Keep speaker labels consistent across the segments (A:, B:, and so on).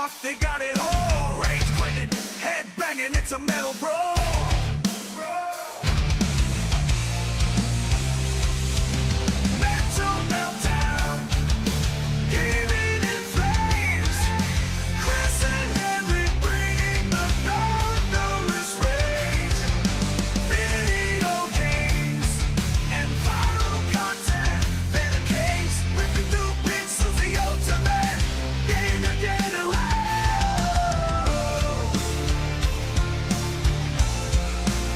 A: Ubisoft, they got it all. Rage quitting, head banging, it's a metal brawl. Mental meltdown, gaming in flames. Chris and Henrik bringing the thunderous rage. Video games and viral content. Better games, ripping through pixels, the ultimate game to get away.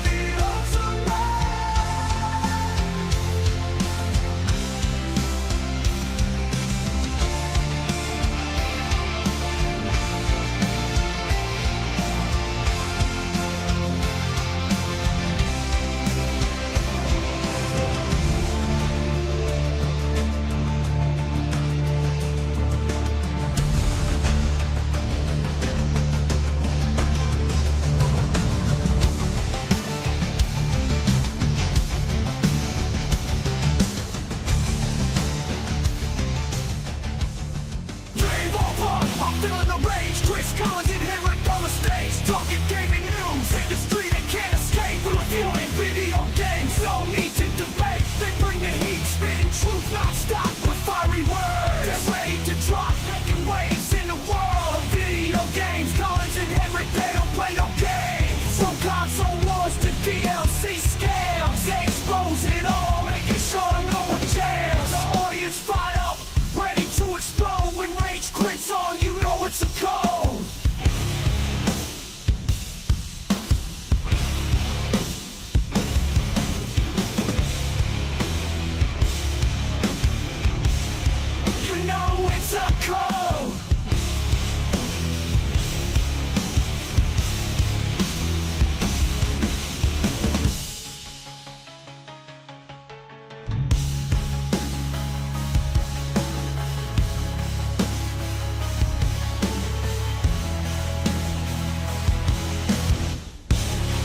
A: The ultimate. Dream over, I'm feeling the rage. Chris Collins and HenricK on the stage, talking gaming news. Industry that can't escape, reviewing video games. No need to debate. They bring the heat, spitting truth non-stop with fiery words. They're ready to drop, making waves in the world of video games. Collins and HenricK, they don't play no games. From console wars to DLC scams, they expose it all, making sure no one jams. The audience fired up, ready to explode. When rage quits on, you know it's a code. You know it's a code.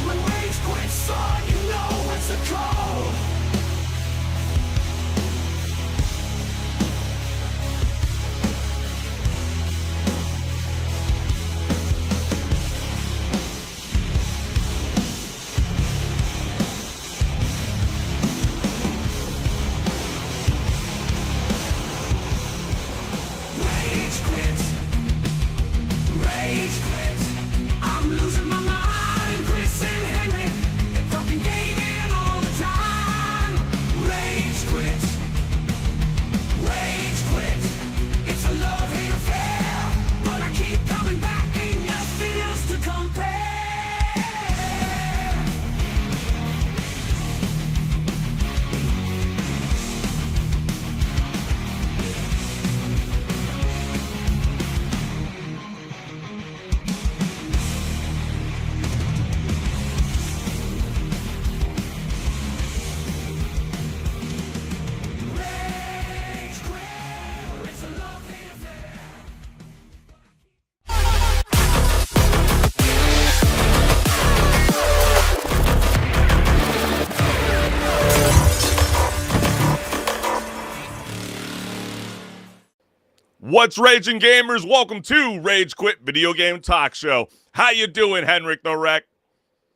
A: When rage quits on, you know it's a code. Rage quits. Rage quits. I'm losing my mind. Chris and Henrik, they're talking gaming all the time. Rage quits. Rage quits. It's a love-hate affair, but I keep coming back and nothing else to compare. Rage quit. It's a love-hate affair.
B: What's raging, gamers? Welcome to Rage Quit Video Game Talk Show. How you doing, HenricK the Wreck?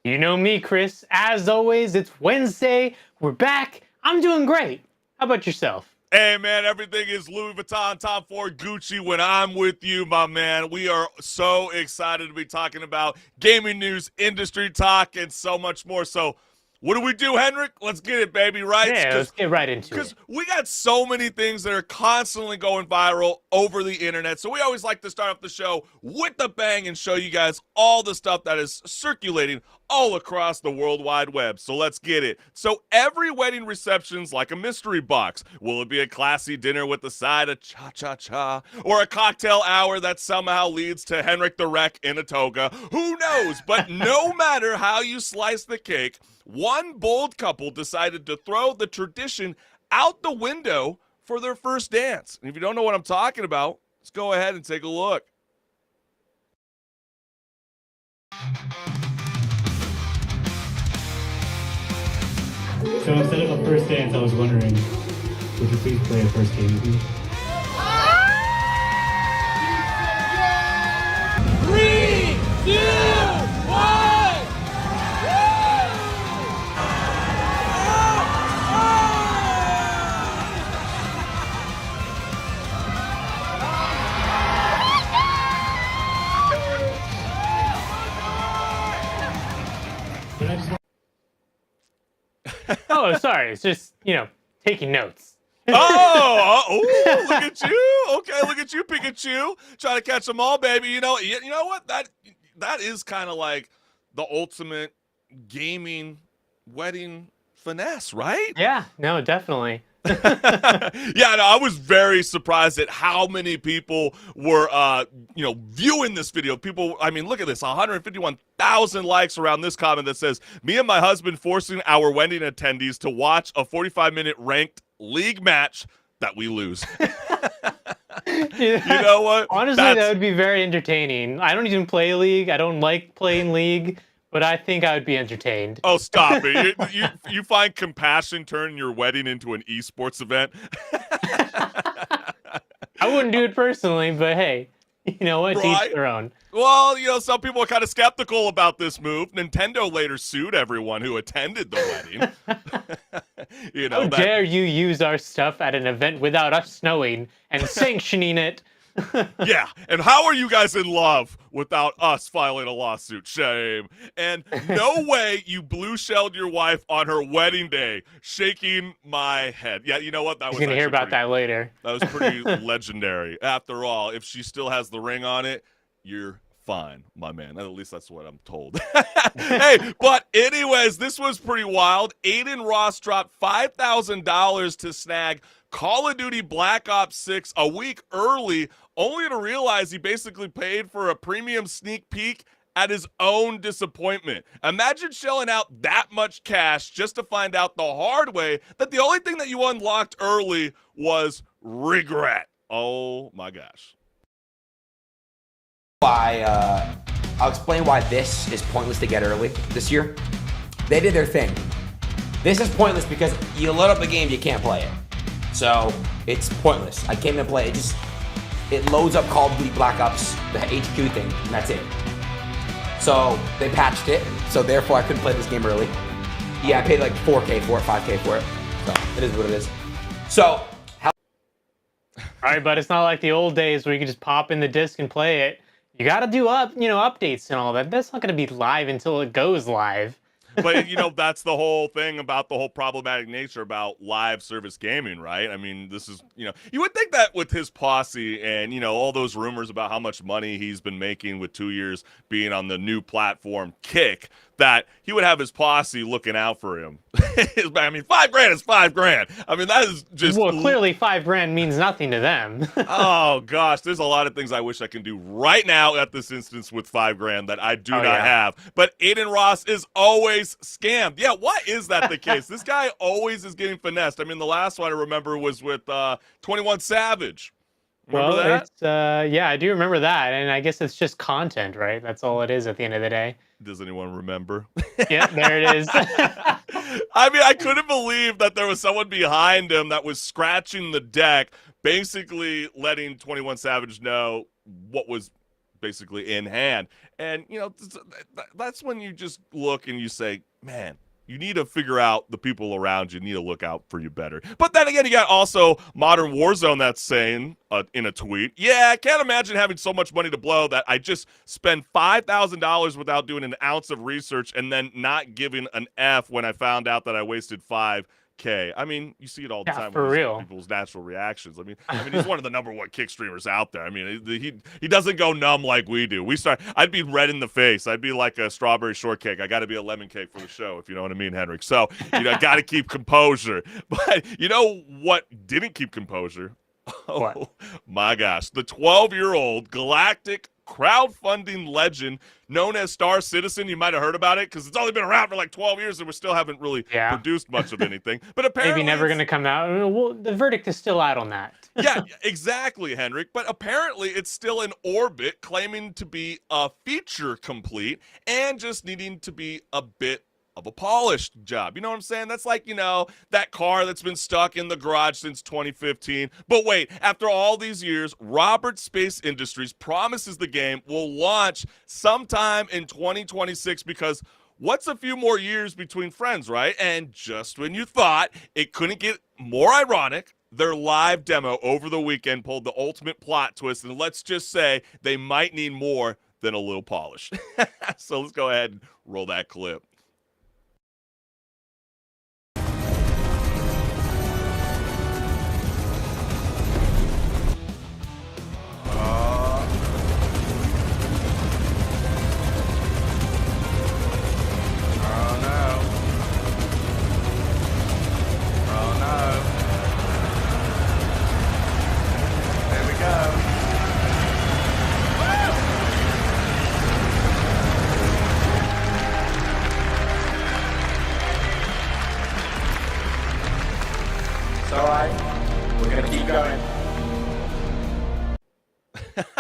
C: You know me, Chris. As always, it's Wednesday. We're back. I'm doing great. How about yourself?
B: Hey, man, everything is Louis Vuitton, Tom Ford, Gucci when I'm with you, my man. We are so excited to be talking about gaming news, industry talk, and so much more. So, what do we do, HenricK? Let's get it, baby, right?
C: Yeah, let's get right into
B: Because
C: it.
B: we got so many things that are constantly going viral over the internet. So we always like to start off the show with a bang and show you guys all the stuff that is circulating all across the World Wide Web. So let's get it. So every wedding reception's like a mystery box. Will it be a classy dinner with a side of cha-cha-cha? Or a cocktail hour that somehow leads to HenricK the Wreck in a toga? Who knows? But no matter how you slice the cake, one bold couple decided to throw the tradition out the window for their first dance. And if you don't know what I'm talking about, let's go ahead and take a look.
D: So instead of a first dance, I was wondering, would you please play a first game with me? I just want
C: Oh, sorry. It's just, taking notes.
B: Oh, look at you. Okay, look at you, Pikachu. Trying to catch them all, baby. You know what? That is kind of like the ultimate gaming wedding finesse, right?
C: Yeah, no, definitely.
B: Yeah, no, I was very surprised at how many people were, viewing this video. People, I mean, look at this, 151,000 likes around this comment that says, "Me and my husband forcing our wedding attendees to watch a 45-minute ranked league match that we lose." You know what?
C: Honestly, that would be very entertaining. I don't even play League. I don't like playing League, but I think I would be entertained.
B: Oh, stop it. You find compassion turning your wedding into an esports event?
C: I wouldn't do it personally, but hey, you know what?
B: Right.
C: Each their own.
B: Well, some people are kind of skeptical about this move. Nintendo later sued everyone who attended the wedding.
C: How dare you use our stuff at an event without us knowing and sanctioning it?
B: Yeah, and how are you guys in love without us filing a lawsuit? Shame. And no way you blue-shelled your wife on her wedding day, shaking my head. Yeah, you know what?
C: You're going to hear about that later.
B: That was pretty legendary. After all, if she still has the ring on it, you're fine, my man. At least that's what I'm told. Hey, but anyways, this was pretty wild. Aiden Ross dropped $5,000 to snag Call of Duty Black Ops 6 a week early, only to realize he basically paid for a premium sneak peek at his own disappointment. Imagine shelling out that much cash just to find out the hard way that the only thing that you unlocked early was regret. Oh my gosh.
E: I'll explain why this is pointless to get early this year. They did their thing. This is pointless because you load up the game, you can't play it. So it's pointless. I came to play it. It loads up Call of Duty Black Ops, the HQ thing, and that's it. So they patched it, so therefore I couldn't play this game early. Yeah, I paid like 4K for it, 5K for it. So it is what it is. So
C: all right, but it's not like the old days where you could just pop in the disc and play it. You got to do updates and all that. That's not going to be live until it goes live.
B: But, that's the whole thing about the whole problematic nature about live service gaming, right? I mean, this is, you would think that with his posse and, all those rumors about how much money he's been making with 2 years being on the new platform Kick, that he would have his posse looking out for him. I mean, $5,000 is $5,000. I mean, that is just...
C: Well, clearly $5,000 means nothing to them.
B: Oh, gosh. There's a lot of things I wish I can do right now at this instance with $5,000 that I do not have. But Aiden Ross is always scammed. Yeah, why is that the case? This guy always is getting finessed. I mean, the last one I remember was with 21 Savage. Remember that?
C: It's, I do remember that. And I guess it's just content, right? That's all it is at the end of the day.
B: Does anyone remember?
C: Yeah, there it is.
B: I mean, I couldn't believe that there was someone behind him that was scratching the deck, basically letting 21 Savage know what was basically in hand. And, that's when you just look and you say, man, you need to figure out the people around you need to look out for you better. But then again, you got also Modern Warzone that's saying in a tweet, yeah, I can't imagine having so much money to blow that I just spend $5,000 without doing an ounce of research and then not giving an F when I found out that I wasted $5,000. I mean, you see it all the time
C: for
B: with
C: real.
B: people's natural reactions. I mean, he's one of the number one kick streamers out there. I mean, he doesn't go numb like we do. I'd be red in the face. I'd be like a strawberry shortcake. I got to be a lemon cake for the show, if you know what I mean, HenricK. So, got to keep composure. But you know what didn't keep composure? Oh,
C: what?
B: My gosh. The 12-year-old galactic crowdfunding legend known as Star Citizen. You might have heard about it because it's only been around for like 12 years and we still haven't really produced much of anything. But apparently
C: maybe never going to come out. Well, the verdict is still out on that.
B: Yeah, exactly, HenricK. But apparently it's still in orbit, claiming to be a feature complete and just needing to be a bit of a polished job. You know what I'm saying? That's like, that car that's been stuck in the garage since 2015. But wait, after all these years, Robert Space Industries promises the game will launch sometime in 2026 because what's a few more years between friends, right? And just when you thought it couldn't get more ironic, their live demo over the weekend pulled the ultimate plot twist, and let's just say they might need more than a little polish. So let's go ahead and roll that clip.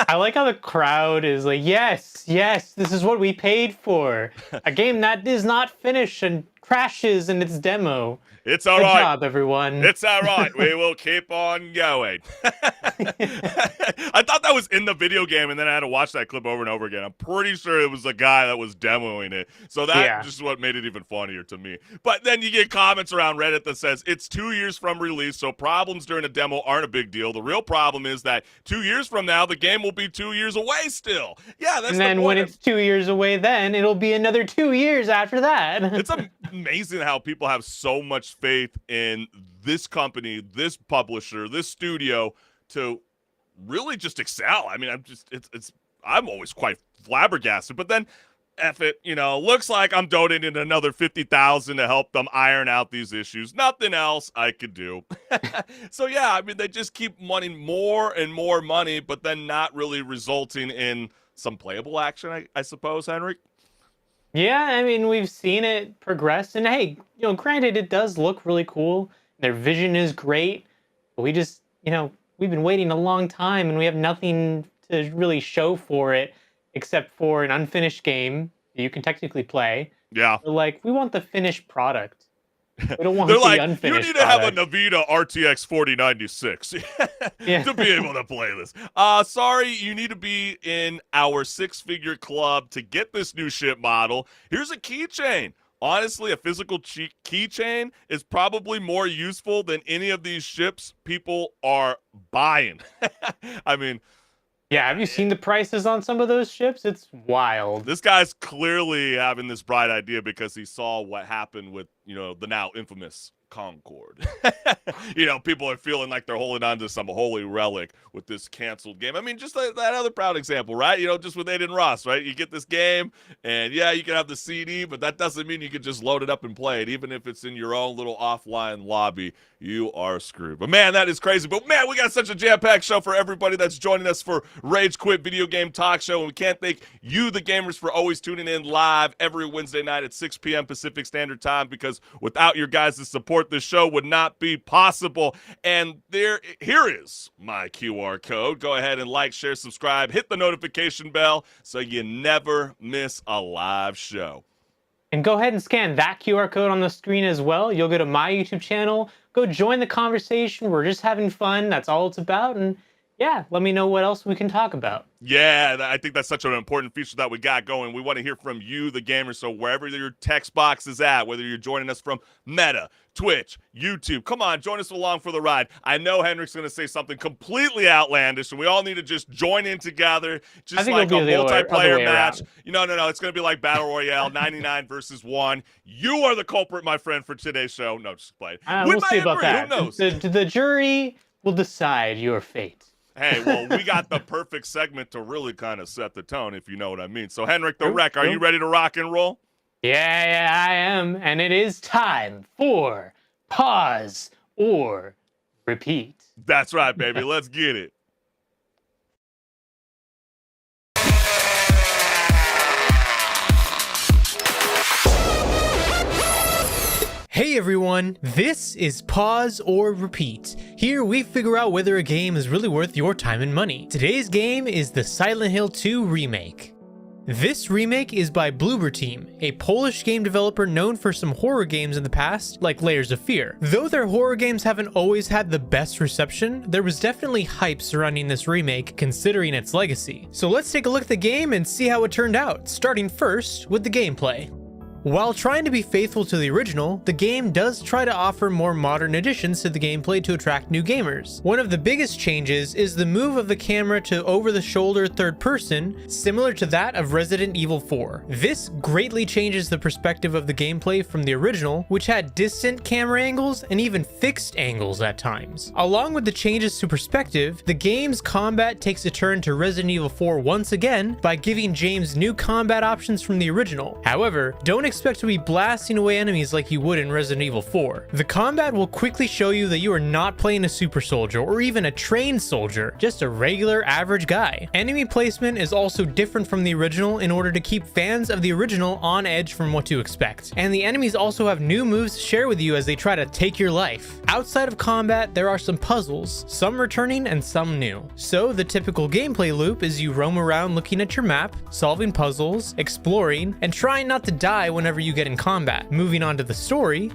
C: I like how the crowd is like, yes, yes, this is what we paid for. A game that is not finished and crashes in its demo.
B: It's all
C: Good
B: right.
C: job, everyone.
B: It's all right. We will keep on going. I thought that was in the video game, and then I had to watch that clip over and over again. I'm pretty sure it was the guy that was demoing it. So that just what made it even funnier to me. But then you get comments around Reddit that says it's 2 years from release, so problems during a demo aren't a big deal. The real problem is that 2 years from now, the game will be 2 years away still. Yeah, that's
C: and then when it's 2 years away, then it'll be another 2 years after that.
B: It's amazing how people have so much faith in this company, this publisher, this studio to really just excel. I mean, I'm always quite flabbergasted. But then, F it, looks like I'm donating another $50,000 to help them iron out these issues. Nothing else I could do. So yeah, I mean, they just keep wanting more and more money, but then not really resulting in some playable action, I suppose, HenricK.
C: Yeah, I mean, we've seen it progress, and hey, granted, it does look really cool. Their vision is great, but we just, we've been waiting a long time, and we have nothing to really show for it except for an unfinished game that you can technically play.
B: Yeah.
C: We're like, we want the finished product. We don't want
B: They're
C: the
B: like,
C: unfinished
B: you need to have a
C: product.
B: Nvidia RTX 4096 to be able to play this. Sorry, you need to be in our six-figure club to get this new ship model. Here's a keychain. Honestly, a physical keychain is probably more useful than any of these ships people are buying. I mean,
C: Yeah, have you seen the prices on some of those ships? It's wild.
B: this guy's clearly having this bright idea because he saw what happened with, the now infamous Concord. People are feeling like they're holding on to some holy relic with this canceled game. I mean, just that other proud example, right? Just with Aiden Ross, right? You get this game, and yeah, you can have the CD, but that doesn't mean you can just load it up and play it. Even if it's in your own little offline lobby, you are screwed. But man, that is crazy. But man, we got such a jam-packed show for everybody that's joining us for Rage Quit Video Game Talk Show, and we can't thank you, the gamers, for always tuning in live every Wednesday night at 6 p.m. Pacific Standard Time, because without your guys' support, this show would not be possible. And here is my QR code. Go ahead and like, share, subscribe, hit the notification bell so you never miss a live show.
C: And go ahead and scan that QR code on the screen as well. You'll go to my YouTube channel, go join the conversation. We're just having fun. That's all it's about. And yeah, let me know what else we can talk about.
B: Yeah, I think that's such an important feature that we got going. We want to hear from you, the gamer. So wherever your text box is at, whether you're joining us from Meta, Twitch, YouTube, come on, join us along for the ride. I know HenricK's going to say something completely outlandish, and we all need to just join in together, just like a multiplayer match. No, it's going to be like Battle Royale, 99 versus 1. You are the culprit, my friend, for today's show. No, just play.
C: We'll see about that.
B: Who knows?
C: The jury will decide your fate.
B: Hey, well, we got the perfect segment to really kind of set the tone, if you know what I mean. So, HenricK the Wreck, are you ready to rock and roll?
C: Yeah, I am. And it is time for Pause or Repeat.
B: That's right, baby. Let's get it.
F: Hey everyone, this is Pause or Repeat. Here we figure out whether a game is really worth your time and money. Today's game is the Silent Hill 2 remake. This remake is by Bloober Team, a Polish game developer known for some horror games in the past, like Layers of Fear. Though their horror games haven't always had the best reception, there was definitely hype surrounding this remake considering its legacy. So let's take a look at the game and see how it turned out, starting first with the gameplay. While trying to be faithful to the original, the game does try to offer more modern additions to the gameplay to attract new gamers. One of the biggest changes is the move of the camera to over-the-shoulder third person, similar to that of Resident Evil 4. This greatly changes the perspective of the gameplay from the original, which had distant camera angles and even fixed angles at times. Along with the changes to perspective, the game's combat takes a turn to Resident Evil 4 once again by giving James new combat options from the original. However, don't expect to be blasting away enemies like you would in Resident Evil 4. The combat will quickly show you that you are not playing a super soldier or even a trained soldier, just a regular average guy. Enemy placement is also different from the original in order to keep fans of the original on edge from what to expect. And the enemies also have new moves to share with you as they try to take your life. Outside of combat, there are some puzzles, some returning and some new. So the typical gameplay loop is you roam around looking at your map, solving puzzles, exploring, and trying not to die whenever you get in combat. Moving on to the story.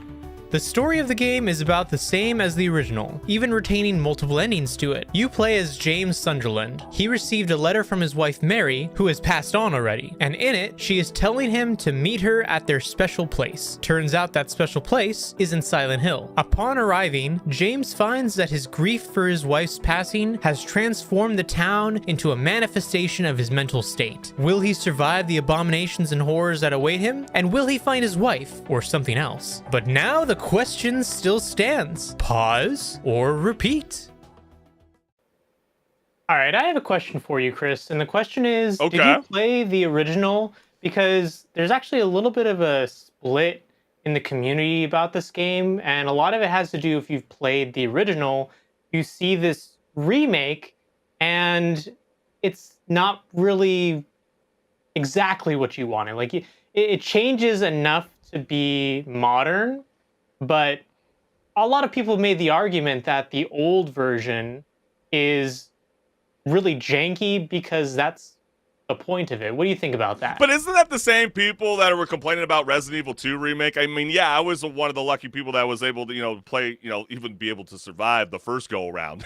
F: The story of the game is about the same as the original, even retaining multiple endings to it. You play as James Sunderland. He received a letter from his wife Mary, who has passed on already, and in it, she is telling him to meet her at their special place. Turns out that special place is in Silent Hill. Upon arriving, James finds that his grief for his wife's passing has transformed the town into a manifestation of his mental state. Will he survive the abominations and horrors that await him? And will he find his wife, or something else? But now the question still stands. Pause or repeat?
C: All right, I have a question for you, Chris. And the question is,
B: Okay.
C: did you play the original? Because there's actually a little bit of a split in the community about this game. And a lot of it has to do if you've played the original, you see this remake and it's not really exactly what you wanted. Like it changes enough to be modern, but a lot of people made the argument that the old version is really janky because that's the point of it. What do you think about that?
B: But isn't that the same people that were complaining about Resident Evil 2 remake? I mean, yeah, I was one of the lucky people that was able to, play, even be able to survive the first go around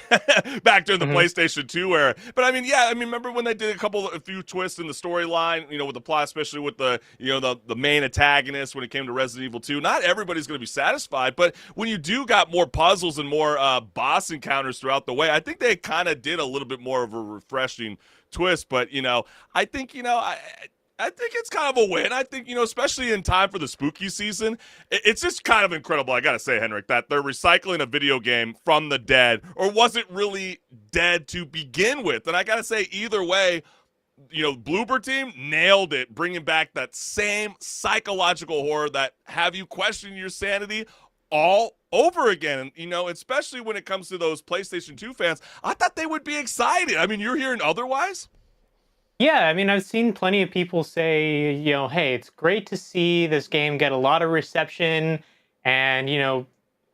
B: back during the PlayStation 2 era. But I mean, yeah, remember when they did a few twists in the storyline, with the plot, especially with the main antagonist when it came to Resident Evil 2. Not everybody's going to be satisfied, but when you do got more puzzles and more boss encounters throughout the way, I think they kind of did a little bit more of a refreshing twist. But I think I think it's kind of a win. I think especially in time for the spooky season, it's just kind of incredible, I gotta say, HenricK, that they're recycling a video game from the dead, or wasn't really dead to begin with. And I gotta say, either way, Bloober Team nailed it, bringing back that same psychological horror that have you question your sanity all over again. And, especially when it comes to those PlayStation 2 fans, I thought they would be excited. I mean, you're hearing otherwise?
C: Yeah, I mean, I've seen plenty of people say, hey, it's great to see this game get a lot of reception. And,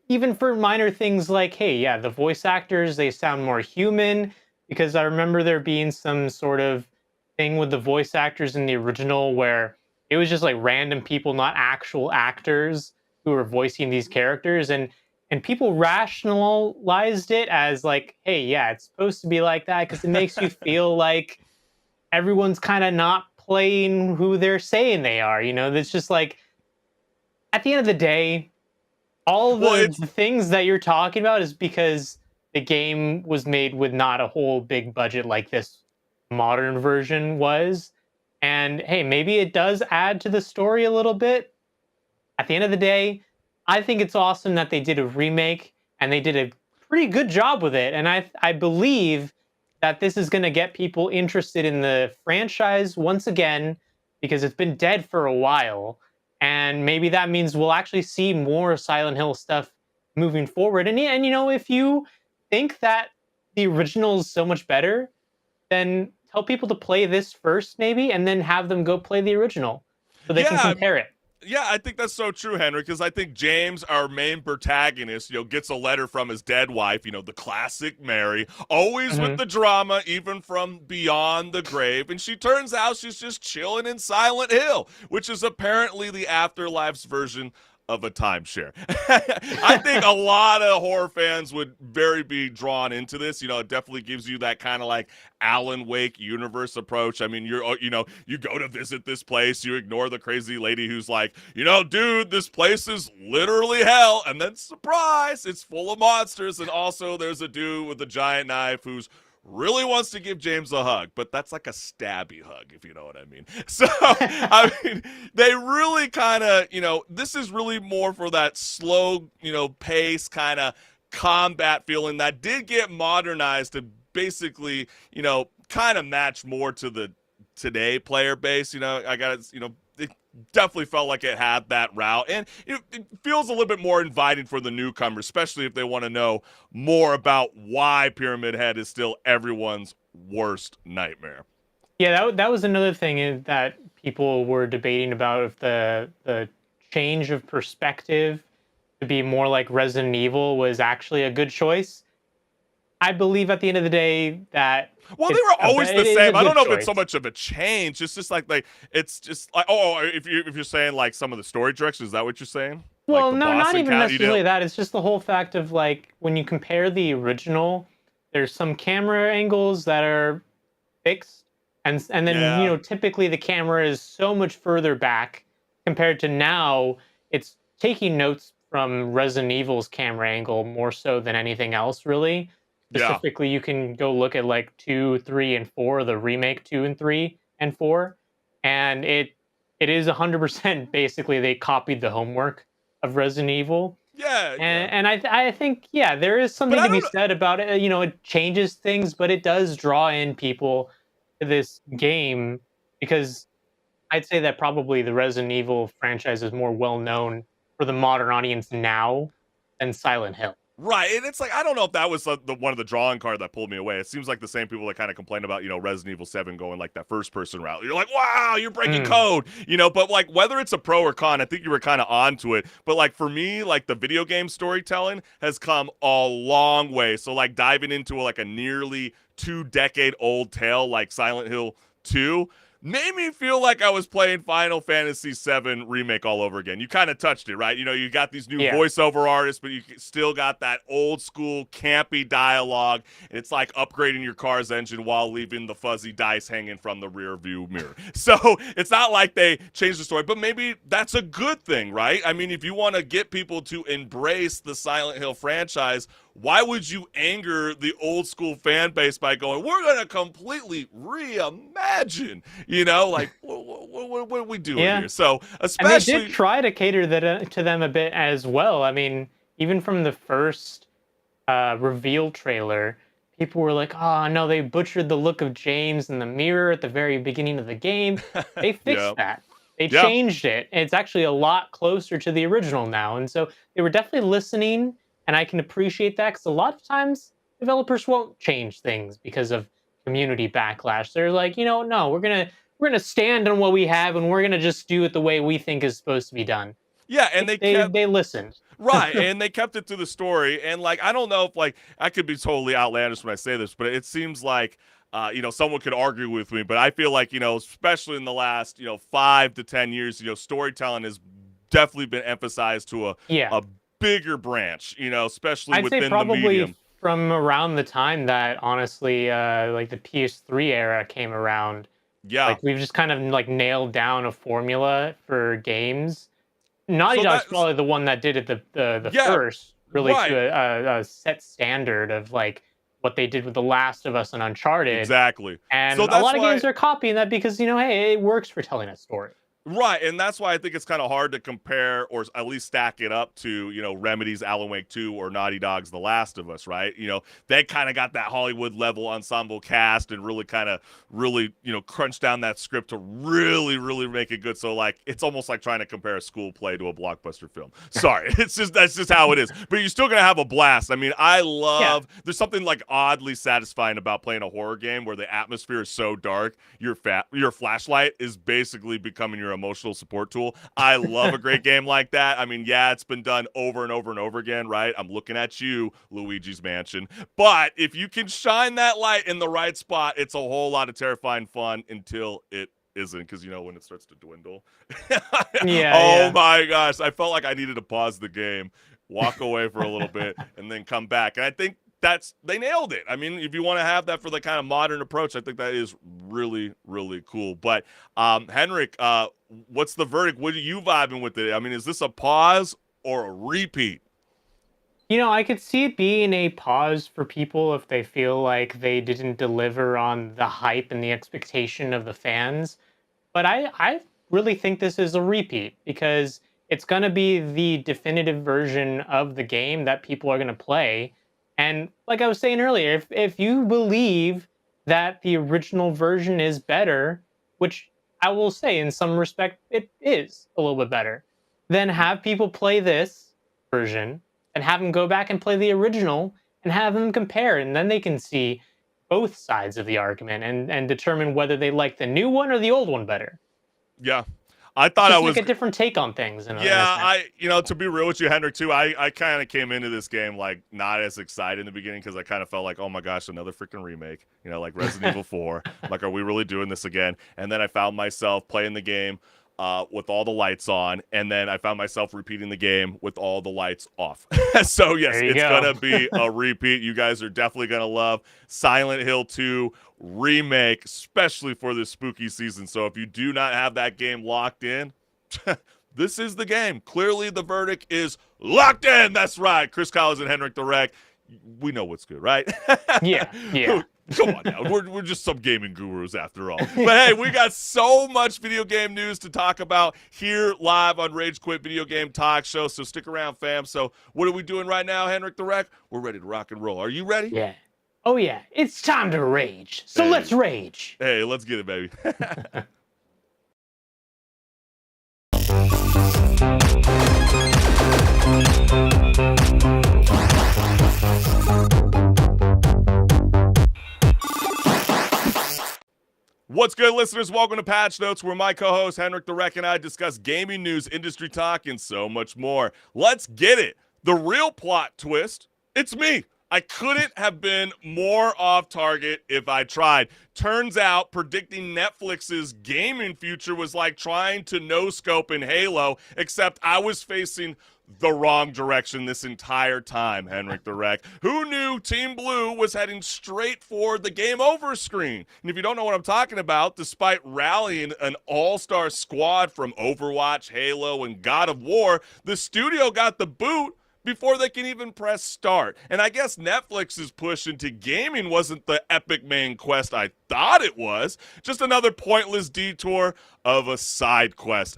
C: even for minor things like, hey, yeah, the voice actors, they sound more human. Because I remember there being some sort of thing with the voice actors in the original where it was just like random people, not actual actors, who were voicing these characters. And people rationalized it as like, hey, yeah, it's supposed to be like that because it makes you feel like everyone's kind of not playing who they're saying they are. It's just like, at the end of the day, all the things that you're talking about is because the game was made with not a whole big budget like this modern version was. And hey, maybe it does add to the story a little bit. At the end of the day, I think it's awesome that they did a remake and they did a pretty good job with it. And I believe that this is going to get people interested in the franchise once again, because it's been dead for a while. And maybe that means we'll actually see more Silent Hill stuff moving forward. And if you think that the original is so much better, then tell people to play this first maybe, and then have them go play the original so they can compare it.
B: Yeah, I think that's so true, HenricK, because I think James, our main protagonist, gets a letter from his dead wife, the classic Mary, always with the drama, even from beyond the grave. And she turns out she's just chilling in Silent Hill, which is apparently the afterlife's version of a timeshare. I think a lot of horror fans would be drawn into this. It definitely gives you that kind of like Alan Wake universe approach. I mean, you go to visit this place, you ignore the crazy lady who's like, dude, this place is literally hell. And then surprise, it's full of monsters. And also there's a dude with a giant knife who's really wants to give James a hug, but that's like a stabby hug, if you know what I mean. So, I mean, they really kind of, this is really more for that slow, pace kind of combat feeling that did get modernized to basically, kind of match more to the today player base. I got it definitely felt like it had that route, and it feels a little bit more inviting for the newcomer, especially if they want to know more about why Pyramid Head is still everyone's worst nightmare.
C: Yeah, that was another thing that people were debating about, if the change of perspective to be more like Resident Evil was actually a good choice. I believe at the end of the day that
B: Well, they were always the
C: it is a
B: same. I don't
C: good
B: know if it's so
C: choice.
B: much of a change. It's just like it's just like if you're saying like some of the story directions, is that what you're saying? Like
C: Well,
B: the
C: no,
B: boss
C: not even
B: encounter, you
C: necessarily
B: know?
C: that. It's just the whole fact of like when you compare the original, there's some camera angles that are fixed, and then
B: Yeah.
C: typically the camera is so much further back compared to now. It's taking notes from Resident Evil's camera angle more so than anything else, really.
B: Yeah.
C: Specifically, you can go look at like 2, 3, and 4, the remake 2 and 3 and 4, and it is 100% basically they copied the homework of Resident Evil.
B: Yeah, yeah.
C: And I think, yeah, there is
B: But
C: something
B: I
C: to be
B: don't know.
C: said about it. It changes things, but it does draw in people to this game, because I'd say that probably the Resident Evil franchise is more well known for the modern audience now than Silent Hill.
B: Right, and it's like I don't know if that was the one of the drawing card that pulled me away. It seems like the same people that kind of complain about Resident Evil 7 going like that first person route. You're like, wow, you're breaking
C: Mm.
B: code, But like whether it's a pro or con, I think you were kind of onto it. But like for me, like the video game storytelling has come a long way. So like diving into like a nearly 2-decade old tale like Silent Hill 2 made me feel like I was playing Final Fantasy VII Remake all over again. You kind of touched it, right? You got these new
C: Yeah.
B: voiceover artists, but you still got that old school campy dialogue. And it's like upgrading your car's engine while leaving the fuzzy dice hanging from the rear view mirror. So it's not like they changed the story, but maybe that's a good thing, right? I mean, if you want to get people to embrace the Silent Hill franchise, why would you anger the old school fan base by going, we're going to completely reimagine, like, what are we doing
C: Yeah.
B: here? So,
C: And they did
B: especially,
C: try to cater that to them a bit as well. I mean, even from the first reveal trailer, people were like, "Oh no, they butchered the look of James in the mirror at the very beginning of the game." They
B: yeah,
C: fixed that. They
B: yeah,
C: changed it. It's actually a lot closer to the original now, and so they were definitely listening. And I can appreciate that, because a lot of times developers won't change things because of community backlash. They're like, no, we're gonna stand on what we have, and we're gonna just do it the way we think is supposed to be done.
B: yeah, and
C: They
B: they
C: they,
B: kept
C: they listened.
B: right, and they kept it to the story. And like, I don't know if like I could be totally outlandish when I say this, but it seems like someone could argue with me, but I feel like especially in the last 5 to 10 years, storytelling has definitely been emphasized to
C: Yeah.
B: a bigger branch, especially
C: I'd say
B: within the
C: probably
B: medium.
C: from around the time that, honestly, like the PS3 era came around,
B: Yeah.
C: like we've just kind of like nailed down a formula for games. Naughty
B: So
C: Dog's
B: that's
C: probably the one that did it the
B: yeah,
C: first, really, to
B: right.
C: a set standard of like what they did with The Last of Us and Uncharted.
B: Exactly. So
C: And a
B: that's
C: lot of
B: why
C: games are copying that because, hey, it works for telling a story.
B: right, and that's why I think it's kind of hard to compare or at least stack it up to, Remedy's Alan Wake 2 or Naughty Dog's The Last of Us, right? They kind of got that Hollywood level ensemble cast and really, crunch down that script to really, really make it good. So like, it's almost like trying to compare a school play to a blockbuster film. Sorry, that's just how it is. But you're still gonna have a blast. I mean,
C: Yeah.
B: there's something like oddly satisfying about playing a horror game where the atmosphere is so dark, your flashlight is basically becoming your emotional support tool. I love a great game like that. I mean, yeah, it's been done over and over and over again, right? I'm looking at you, Luigi's Mansion. But if you can shine that light in the right spot, it's a whole lot of terrifying fun until it isn't, because when it starts to dwindle.
C: Yeah,
B: Oh
C: yeah.
B: my gosh, I felt like I needed to pause the game, walk away for a little bit, and then come back. And I think they nailed it. I mean, if you want to have that for the kind of modern approach, I think that is really, really cool. But HenricK, what's the verdict? What are you vibing with it? I mean, is this a pause or a repeat?
C: I could see it being a pause for people if they feel like they didn't deliver on the hype and the expectation of the fans. But I really think this is a repeat, because it's going to be the definitive version of the game that people are going to play. And like I was saying earlier, if you believe that the original version is better, which I will say in some respect it is a little bit better, then have people play this version and have them go back and play the original and have them compare, and then they can see both sides of the argument and determine whether they like the new one or the old one better.
B: Yeah. I thought I
C: Just
B: was
C: like a different take on things. In a sense.
B: to be real with you, HenricK, too, I kind of came into this game like not as excited in the beginning because I kind of felt like, oh my gosh, another freaking remake, like Resident Evil 4. Like, are we really doing this again? And then I found myself playing the game with all the lights on, and then I found myself repeating the game with all the lights off. So, yes, it's going to be a repeat. You guys are definitely going to love Silent Hill 2 remake, especially for this spooky season. So if you do not have that game locked in, this is the game. Clearly, the verdict is locked in. That's right. Chris Collins and HenricK the Wreck. We know what's good, right?
C: Yeah.
B: Come on now. We're just some gaming gurus after all. But hey, we got so much video game news to talk about here live on Rage Quit Video Game Talk Show. So stick around, fam. So what are we doing right now, HenricK the Wreck? We're ready to rock and roll. Are you ready?
C: Yeah. Oh, yeah. It's time to rage. So
B: Hey.
C: let's rage.
B: Hey, let's get it, baby. What's good, listeners? Welcome to Patch Notes, where my co-host HenricK the Wreck and I discuss gaming news, industry talk, and so much more. Let's get it. The real plot twist, it's me. I couldn't have been more off target if I tried. Turns out predicting Netflix's gaming future was like trying to no-scope in Halo, except I was facing the wrong direction this entire time, HenricK the Wreck. Who knew Team Blue was heading straight for the game over screen? And if you don't know what I'm talking about, despite rallying an all-star squad from Overwatch, Halo, and God of War, the studio got the boot before they can even press start. And I guess Netflix's push into gaming wasn't the epic main quest I thought it was. Just another pointless detour of a side quest.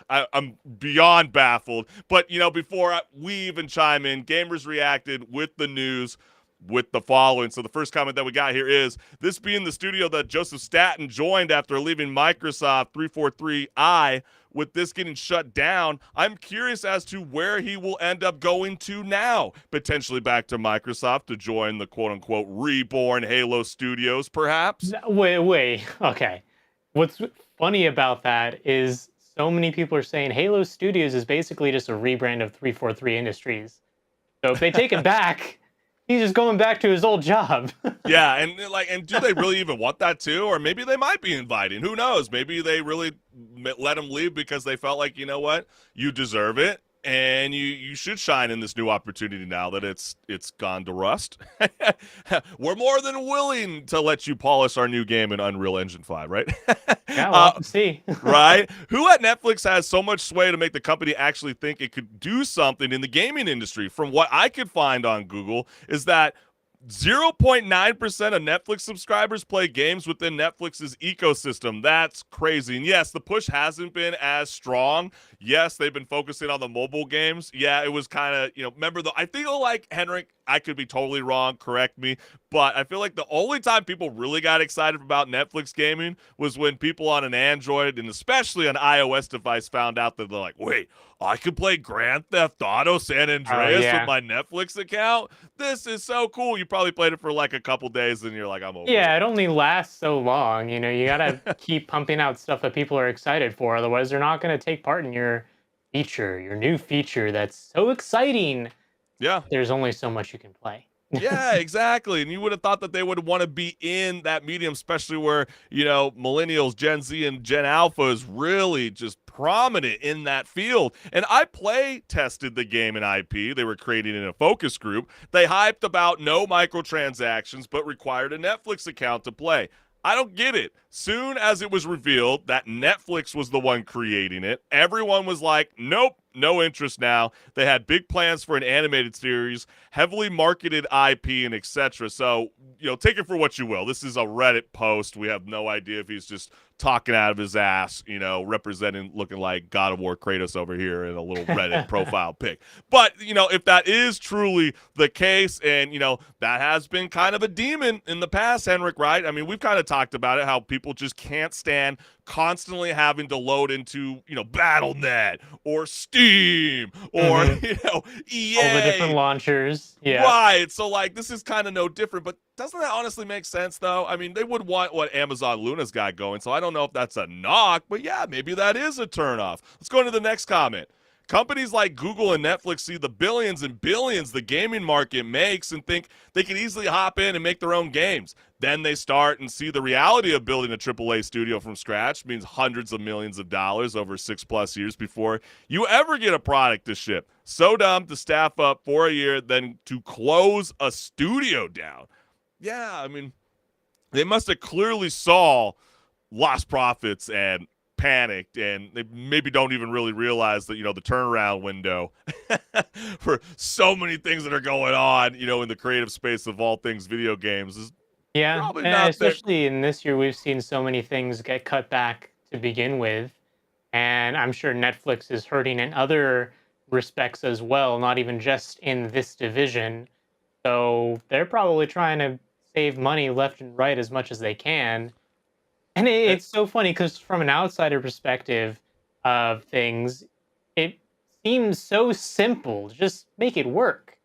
B: I'm beyond baffled. But, before we even chime in, gamers reacted with the news with the following. So the first comment that we got here is, this being the studio that Joseph Staten joined after leaving Microsoft 343i, with this getting shut down, I'm curious as to where he will end up going to now. Potentially back to Microsoft to join the quote-unquote reborn Halo Studios, perhaps?
C: Wait. Okay. What's funny about that is so many people are saying Halo Studios is basically just a rebrand of 343 Industries. So if they take it back, he's just going back to his old job.
B: Yeah, and do they really even want that too? Or maybe they might be inviting. Who knows? Maybe they really let him leave because they felt like, you know what, you deserve it, and you should shine in this new opportunity now that it's gone to rust. We're more than willing to let you polish our new game in Unreal Engine 5, right?
C: Yeah, we'll have to see.
B: Right? Who at Netflix has so much sway to make the company actually think it could do something in the gaming industry? From what I could find on Google is that 0.9% of Netflix subscribers play games within Netflix's ecosystem. That's crazy. And yes, the push hasn't been as strong. Yes, they've been focusing on the mobile games. Yeah, it was kind of, remember, I feel like, HenricK, I could be totally wrong, correct me, but I feel like the only time people really got excited about Netflix gaming was when people on an Android and especially an iOS device found out that they're like, wait, I could play Grand Theft Auto San Andreas with my Netflix account? This is so cool. You probably played it for like a couple days and you're like, I'm over
C: Yeah,
B: it.
C: it only lasts so long. You gotta keep pumping out stuff that people are excited for. Otherwise, they're not going to take part in your new feature that's so exciting.
B: Yeah.
C: There's only so much you can play.
B: Yeah, exactly. And you would have thought that they would want to be in that medium, especially where, millennials, Gen Z, and Gen Alpha is really just prominent in that field. And I play tested the game in IP. They were created in a focus group. They hyped about no microtransactions, but required a Netflix account to play. I don't get it. Soon as it was revealed that Netflix was the one creating it, everyone was like, nope, no interest now. They had big plans for an animated series, heavily marketed IP, and etc. So, take it for what you will. This is a Reddit post. We have no idea if he's just talking out of his ass, representing, looking like God of War Kratos over here in a little Reddit profile pic. But, if that is truly the case, and, that has been kind of a demon in the past, HenricK, right? I mean, we've kind of talked about it, how people people just can't stand constantly having to load into, Battle.net or Steam or, EA.
C: All the different launchers. Yeah.
B: Right. So, like, this is kind of no different, but doesn't that honestly make sense, though? I mean, they would want what Amazon Luna's got going, so I don't know if that's a knock, but yeah, maybe that is a turnoff. Let's go into the next comment. Companies like Google and Netflix see the billions and billions the gaming market makes and think they can easily hop in and make their own games. Then they start and see the reality of building a AAA studio from scratch means hundreds of millions of dollars over 6+ years before you ever get a product to ship. So dumb to staff up for a year, then to close a studio down. Yeah, I mean, they must have clearly saw lost profits and panicked, and they maybe don't even really realize that, the turnaround window for so many things that are going on, in the creative space of all things video games is probably
C: and
B: not there.
C: especially in this year, we've seen so many things get cut back to begin with, and I'm sure Netflix is hurting in other respects as well, not even just in this division. So they're probably trying to save money left and right as much as they can. And it's so funny because from an outsider perspective of things, it seems so simple. Just make it work.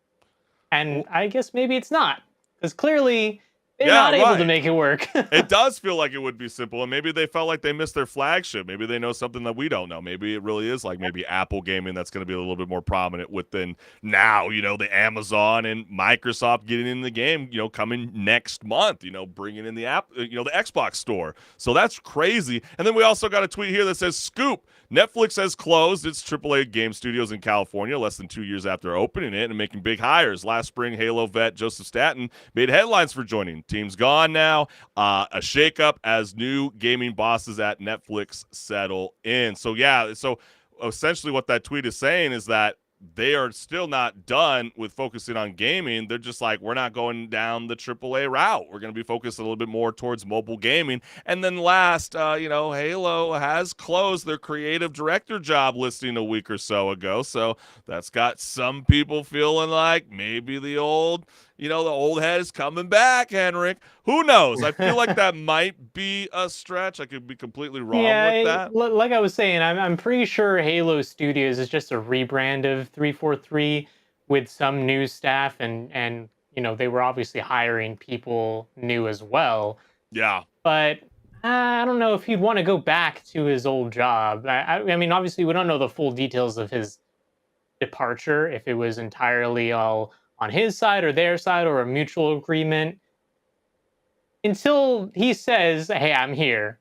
C: And I guess maybe it's not, because clearly they're not able to make it work.
B: It does feel like it would be simple, and maybe they felt like they missed their flagship. Maybe they know something that we don't know. Maybe it really is like maybe Apple gaming that's going to be a little bit more prominent within now, the Amazon and Microsoft getting in the game, coming next month, bringing in the app, the Xbox store. So that's crazy. And then we also got a tweet here that says, Scoop, Netflix has closed its AAA game studios in California less than 2 years after opening it and making big hires. Last spring, Halo vet Joseph Staten made headlines for joining. Team's gone now. A shakeup as new gaming bosses at Netflix settle in. So, yeah, so essentially what that tweet is saying is that they are still not done with focusing on gaming. They're just like, we're not going down the AAA route. We're going to be focused a little bit more towards mobile gaming. And then last, Halo has closed their creative director job listing a week or so ago. So that's got some people feeling like maybe the old head is coming back, HenricK. Who knows? I feel like that might be a stretch. I could be completely wrong with that.
C: Like I was saying, I'm pretty sure Halo Studios is just a rebrand of 343 with some new staff, and they were obviously hiring people new as well.
B: Yeah.
C: But I don't know if he'd want to go back to his old job. I mean, obviously, we don't know the full details of his departure, if it was entirely all on his side or their side or a mutual agreement. Until he says, hey, I'm here,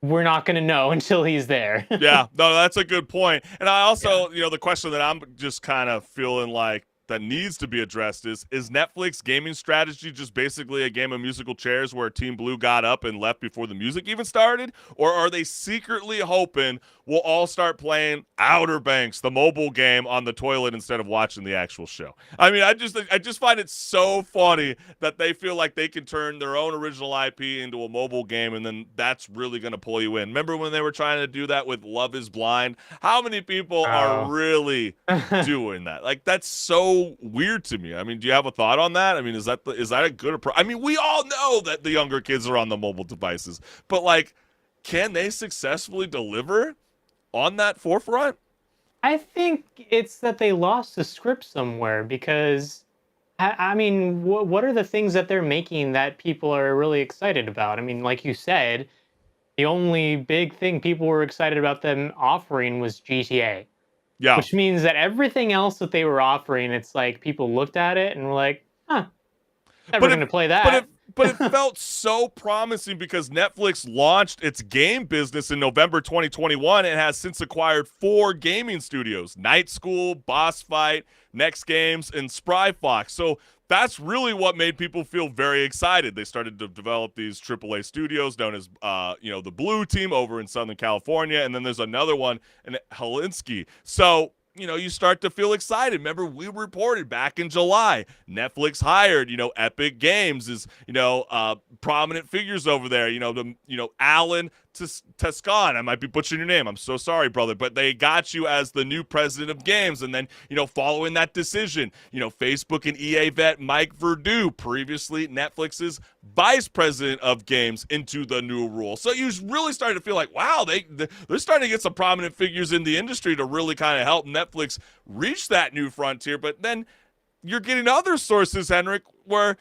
C: we're not going to know until he's there.
B: Yeah, no, that's a good point. And I also, the question that I'm just kind of feeling like that needs to be addressed is Netflix gaming strategy just basically a game of musical chairs where Team Blue got up and left before the music even started? Or are they secretly hoping we'll all start playing Outer Banks, the mobile game, on the toilet instead of watching the actual show? I mean, I just find it so funny that they feel like they can turn their own original IP into a mobile game, and then that's really going to pull you in. Remember when they were trying to do that with Love is Blind? How many people are really doing that? Like, that's so weird to me. I mean, do you have a thought on that? I mean, is that a good approach? I mean, we all know that the younger kids are on the mobile devices, but like, can they successfully deliver on that forefront?
C: I think it's that they lost the script somewhere, because I mean, what are the things that they're making that people are really excited about? I mean, like you said, the only big thing people were excited about them offering was GTA.
B: Yeah.
C: Which means that everything else that they were offering, it's like people looked at it and were like, never going to play that.
B: But it felt so promising because Netflix launched its game business in November 2021 and has since acquired 4 gaming studios: Night School, Boss Fight, Next Games, and Spry Fox. So that's really what made people feel very excited. They started to develop these AAA studios known as, the Blue Team over in Southern California, and then there's another one in Helsinki. So, you start to feel excited. Remember, we reported back in July, Netflix hired, Epic Games is, prominent figures over there. Alan, Tescan. I might be butchering your name. I'm so sorry, brother. But they got you as the new president of games. And then, following that decision, Facebook and EA vet Mike Verdu, previously Netflix's vice president of games, into the new role. So you really started to feel like, wow, they're starting to get some prominent figures in the industry to really kind of help Netflix reach that new frontier. But then you're getting other sources, HenricK, where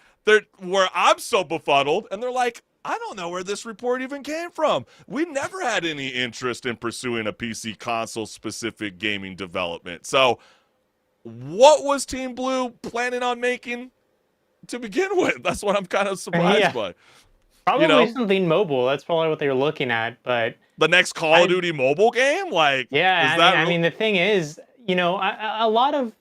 B: I'm so befuddled, and they're like, I don't know where this report even came from. We never had any interest in pursuing a PC console specific gaming development. So what was Team Blue planning on making to begin with? That's what I'm kind of surprised by.
C: Probably something mobile. That's probably what they were looking at. But
B: the next Call of Duty mobile game?
C: I mean, the thing is, a lot of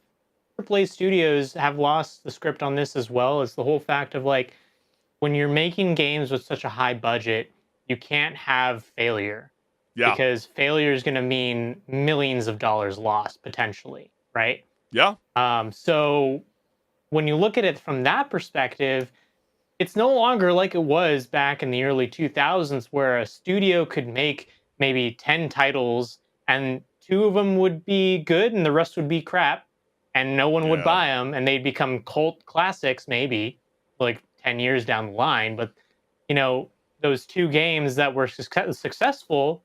C: AAA studios have lost the script on this as well. It's the whole fact of when you're making games with such a high budget, you can't have failure.
B: Yeah.
C: Because failure is going to mean millions of dollars lost potentially, right?
B: Yeah.
C: So when you look at it from that perspective, it's no longer like it was back in the early 2000s where a studio could make maybe 10 titles and 2 of them would be good and the rest would be crap and no one would buy them and they'd become cult classics maybe 10 years down the line. But, those 2 games that were successful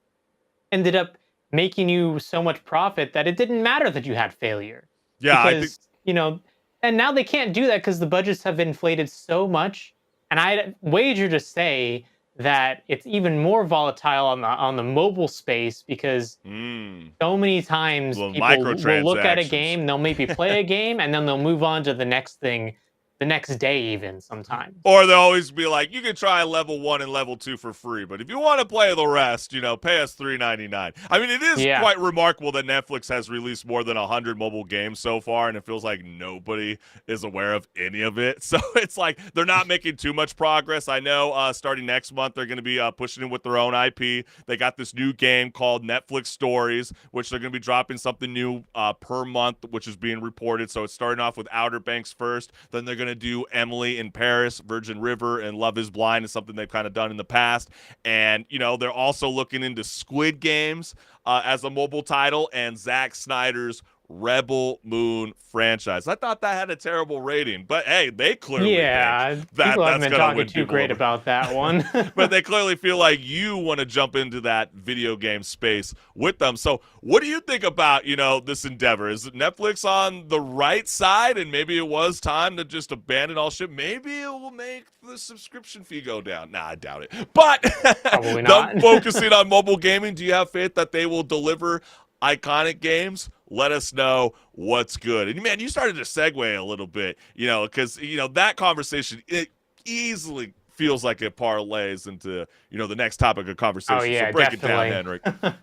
C: ended up making you so much profit that it didn't matter that you had failure.
B: Yeah.
C: Because, and now they can't do that because the budgets have inflated so much. And I'd wager to say that it's even more volatile on the mobile space because so many times people will look at a game, they'll maybe play a game, and then they'll move on to the next thing the next day even sometimes.
B: Or they'll always be like, you can try level 1 and level 2 for free, but if you want to play the rest, pay us $3.99. I mean, it is quite remarkable that Netflix has released more than 100 mobile games so far, and it feels like nobody is aware of any of it. So it's like they're not making too much progress. I know starting next month, they're going to be pushing in with their own IP. They got this new game called Netflix Stories, which they're going to be dropping something new per month, which is being reported. So it's starting off with Outer Banks first, then they're going to do Emily in Paris, Virgin River, and Love is Blind is something they've kind of done in the past. And, they're also looking into Squid Games as a mobile title and Zack Snyder's Rebel Moon franchise. I thought that had a terrible rating, but hey, they clearly think that
C: people haven't
B: that's
C: been
B: going to
C: talking too great about that one.
B: But they clearly feel like you want to jump into that video game space with them. So what do you think about, this endeavor? Is Netflix on the right side and maybe it was time to just abandon all shit? Maybe it will make the subscription fee go down. Nah, I doubt it. But
C: probably not.
B: them focusing on mobile gaming, do you have faith that they will deliver iconic games? Let us know what's good. And man, you started to segue a little bit, because that conversation, it easily feels like it parlays into the next topic of conversation.
C: Oh yeah,
B: so break
C: definitely.
B: it down, HenricK.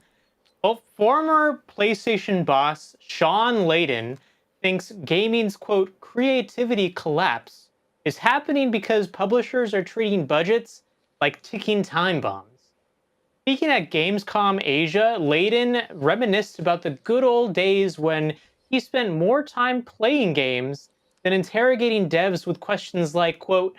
C: Well, former PlayStation boss Sean Layden thinks gaming's quote creativity collapse is happening because publishers are treating budgets like ticking time bombs. Speaking at Gamescom Asia, Layden reminisced about the good old days when he spent more time playing games than interrogating devs with questions like, quote,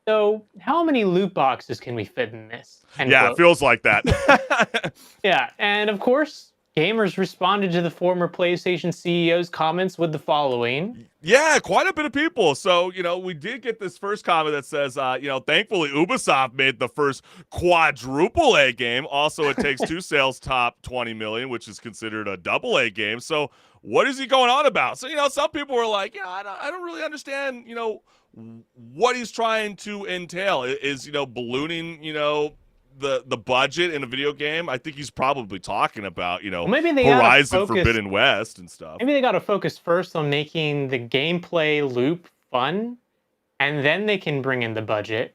C: so how many loot boxes can we fit in this? End
B: Yeah,
C: quote.
B: it feels like that.
C: Yeah, and of course, gamers responded to the former PlayStation CEO's comments with the following.
B: Yeah, quite a bit of people. So, we did get this first comment that says, thankfully Ubisoft made the first quadruple A game. Also, It Takes Two sales top 20 million, which is considered a double A game. So what is he going on about? So, some people were like, I don't really understand, what he's trying to entail. Is, ballooning, the budget in a video game? I think he's probably talking about,
C: maybe they
B: Horizon Forbidden West and stuff.
C: Maybe they got to focus first on making the gameplay loop fun, and then they can bring in the budget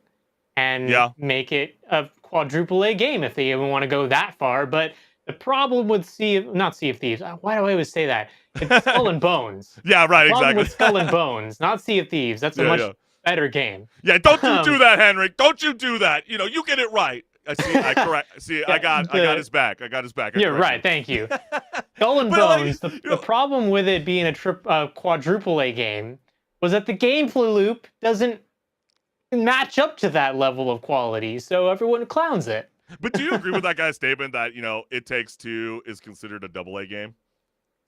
C: and make it a quadruple A game if they even want to go that far. But the problem with not Sea of Thieves. Why do I always say that? It's Skull and Bones.
B: Yeah, right,
C: the problem
B: exactly.
C: With Skull and Bones, not Sea of Thieves. That's a much better game.
B: Yeah, don't you do that, HenricK. Don't you do that. You get it right. I got his back.
C: You're right. Thank you. Skull and Bones. The problem with it being a quadruple A game was that the gameplay loop doesn't match up to that level of quality, so everyone clowns it.
B: But do you agree with that guy's statement that, It Takes Two is considered a AA game?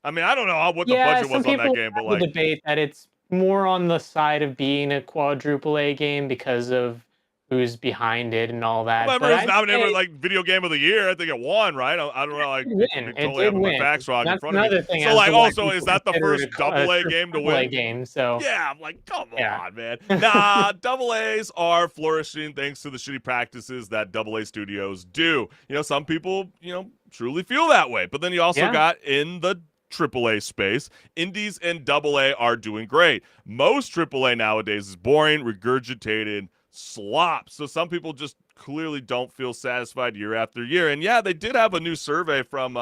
B: I mean, I don't know what the
C: Yeah,
B: budget
C: some
B: was on that
C: people
B: game, but
C: have a debate that it's more on the side of being a quadruple A game because of who's behind it and all that.
B: remember
C: But
B: it was
C: I'd
B: nominated for
C: say
B: like video game of the year. I think it won, right? I don't know. I
C: it did
B: could
C: win. It
B: totally
C: did
B: have my
C: win.
B: facts wrong in
C: That's
B: front of me.
C: another thing
B: So
C: as
B: like,
C: to why
B: also, is
C: people
B: that the
C: consider it
B: first
C: a
B: AA
C: true
B: game to
C: triple A
B: win?
C: game. So
B: Yeah, I'm like, come
C: yeah.
B: on, man. Nah, double A's are flourishing thanks to the shitty practices that double A studios do. Some people, truly feel that way. But then you also
C: Yeah.
B: got in the AAA space, indies and double A are doing great. Most AAA nowadays is boring, regurgitated slop. So some people just clearly don't feel satisfied year after year. And yeah, they did have a new survey from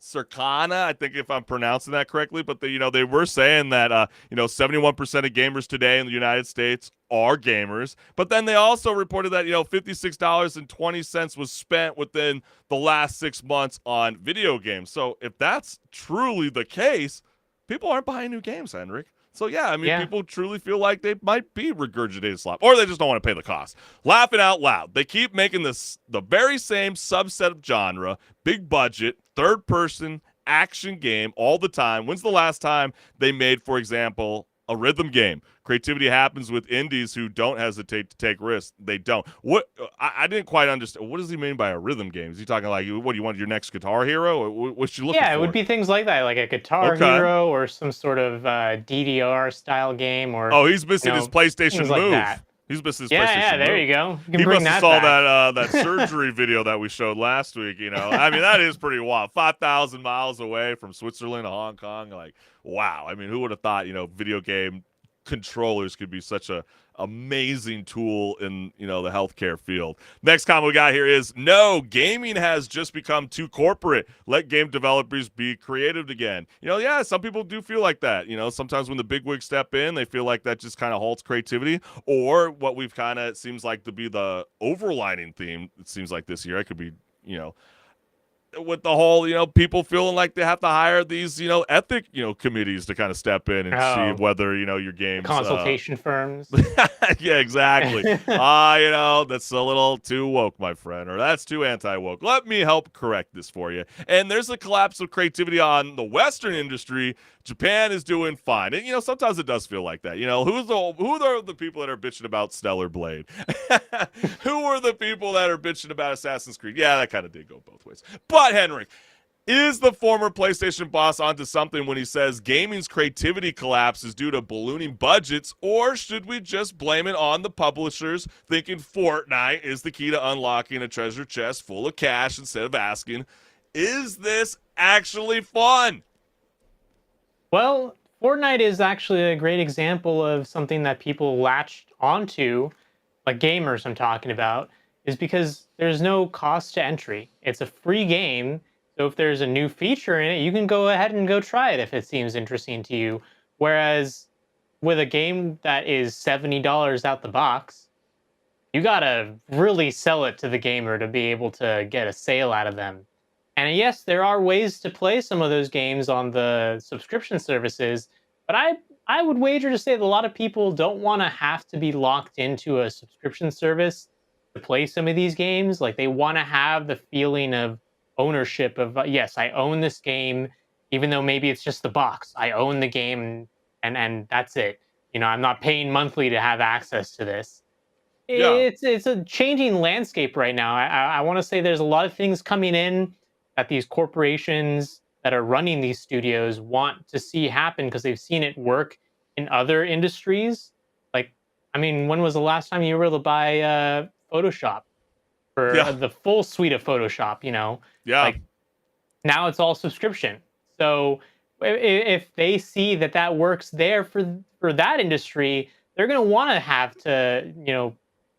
B: Circana, I think if I'm pronouncing that correctly, but they were saying that 71% of gamers today in the United States are gamers. But then they also reported that $56.20 was spent within the last 6 months on video games. So if that's truly the case, people aren't buying new games, Henrik. So yeah, I mean,
C: Yeah.
B: people truly feel like they might be regurgitated slop, or they just don't want to pay the cost. Laughing out loud, they keep making this the very same subset of genre, big budget, third person action game all the time. When's the last time they made, for example, a rhythm game? Creativity happens with indies who don't hesitate to take risks. They don't. What I didn't quite understand. What does he mean by a rhythm game? Is he talking like, what do you want, your next Guitar Hero? Or what you looking for?
C: Yeah, it would be things like that, like a Guitar
B: Okay.
C: Hero or some sort of DDR style game, or
B: Oh, he's missing his PlayStation
C: things like
B: Move.
C: that.
B: He's missing his
C: Yeah,
B: PlayStation
C: yeah, there
B: Move.
C: you go. You can
B: He
C: bring
B: must have
C: that
B: saw
C: back.
B: that surgery video that we showed last week. I mean, that is pretty wild. 5,000 miles away from Switzerland to Hong Kong. Like, wow. I mean, who would have thought video game controllers could be such a amazing tool in the healthcare field. Next comment we got here is, no, gaming has just become too corporate. Let game developers be creative again. Yeah, some people do feel like that. Sometimes when the bigwigs step in, they feel like that just kind of halts creativity. Or what we've kind of seems like to be the overlining theme, it seems like this year, I could be with the whole, people feeling like they have to hire these, ethic, committees to kind of step in and see whether, your game's
C: Consultation firms.
B: yeah, exactly. That's a little too woke, my friend, or that's too anti-woke. Let me help correct this for you. And there's a collapse of creativity on the Western industry. Japan is doing fine. And, sometimes it does feel like that. Who are the people that are bitching about Stellar Blade? Who are the people that are bitching about Assassin's Creed? Yeah, that kind of did go both ways. But, HenricK, is the former PlayStation boss onto something when he says gaming's creativity collapse is due to ballooning budgets, or should we just blame it on the publishers thinking Fortnite is the key to unlocking a treasure chest full of cash instead of asking, is this actually fun?
C: Well, Fortnite is actually a great example of something that people latched onto, like gamers I'm talking about, is because there's no cost to entry. It's a free game. So if there's a new feature in it, you can go ahead and go try it if it seems interesting to you. Whereas with a game that is $70 out the box, you gotta really sell it to the gamer to be able to get a sale out of them. And yes, there are ways to play some of those games on the subscription services, but I would wager to say that a lot of people don't want to have to be locked into a subscription service to play some of these games. Like, they want to have the feeling of ownership of, yes, I own this game, even though maybe it's just the box. I own the game, and that's it. I'm not paying monthly to have access to this.
B: Yeah.
C: It's a changing landscape right now. I want to say there's a lot of things coming in that these corporations that are running these studios want to see happen because they've seen it work in other industries. Like, I mean, when was the last time you were able to buy Photoshop for the full suite of Photoshop?
B: Yeah.
C: Like, now it's all subscription. So if they see that works there for that industry, they're going to want to have to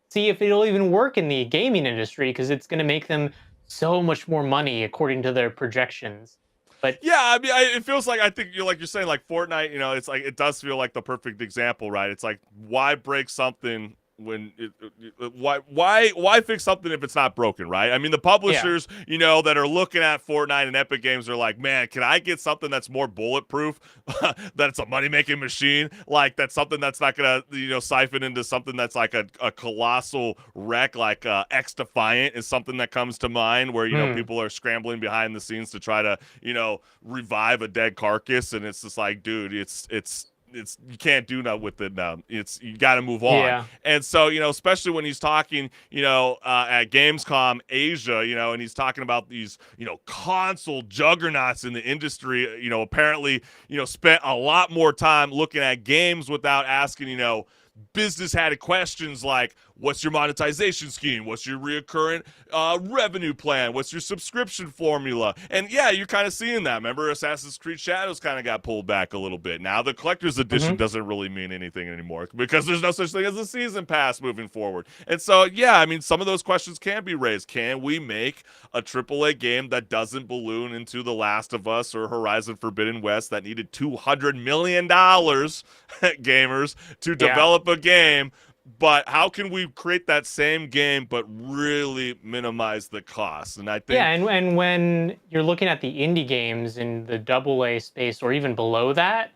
C: see if it'll even work in the gaming industry, because it's going to make them so much more money according to their projections. But
B: yeah, I mean, it feels like, I think you're saying, like Fortnite, it's like, it does feel like the perfect example, right? It's like, why break something why fix something if it's not broken, right? I mean, the publishers, that are looking at Fortnite and Epic Games are like, man, can I get something that's more bulletproof, that's a money-making machine, like that's something that's not gonna, siphon into something that's like a colossal wreck, like X Defiant is something that comes to mind, where people are scrambling behind the scenes to try to revive a dead carcass, and it's just like, dude, it's you can't do nothing with it now. You got to move on.
C: Yeah.
B: And so, especially when he's talking, at Gamescom Asia, and he's talking about these, console juggernauts in the industry, apparently, spent a lot more time looking at games without asking, business had questions like, what's your monetization scheme? What's your reoccurring revenue plan? What's your subscription formula? And yeah, you're kind of seeing that. Remember, Assassin's Creed Shadows kind of got pulled back a little bit. Now the collector's edition doesn't really mean anything anymore because there's no such thing as a season pass moving forward. And so, yeah, I mean, some of those questions can be raised. Can we make a AAA game that doesn't balloon into The Last of Us or Horizon Forbidden West that needed $200 million, gamers, to develop a game? But how can we create that same game but really minimize the cost? And I think
C: and when you're looking at the indie games in the AA space or even below that,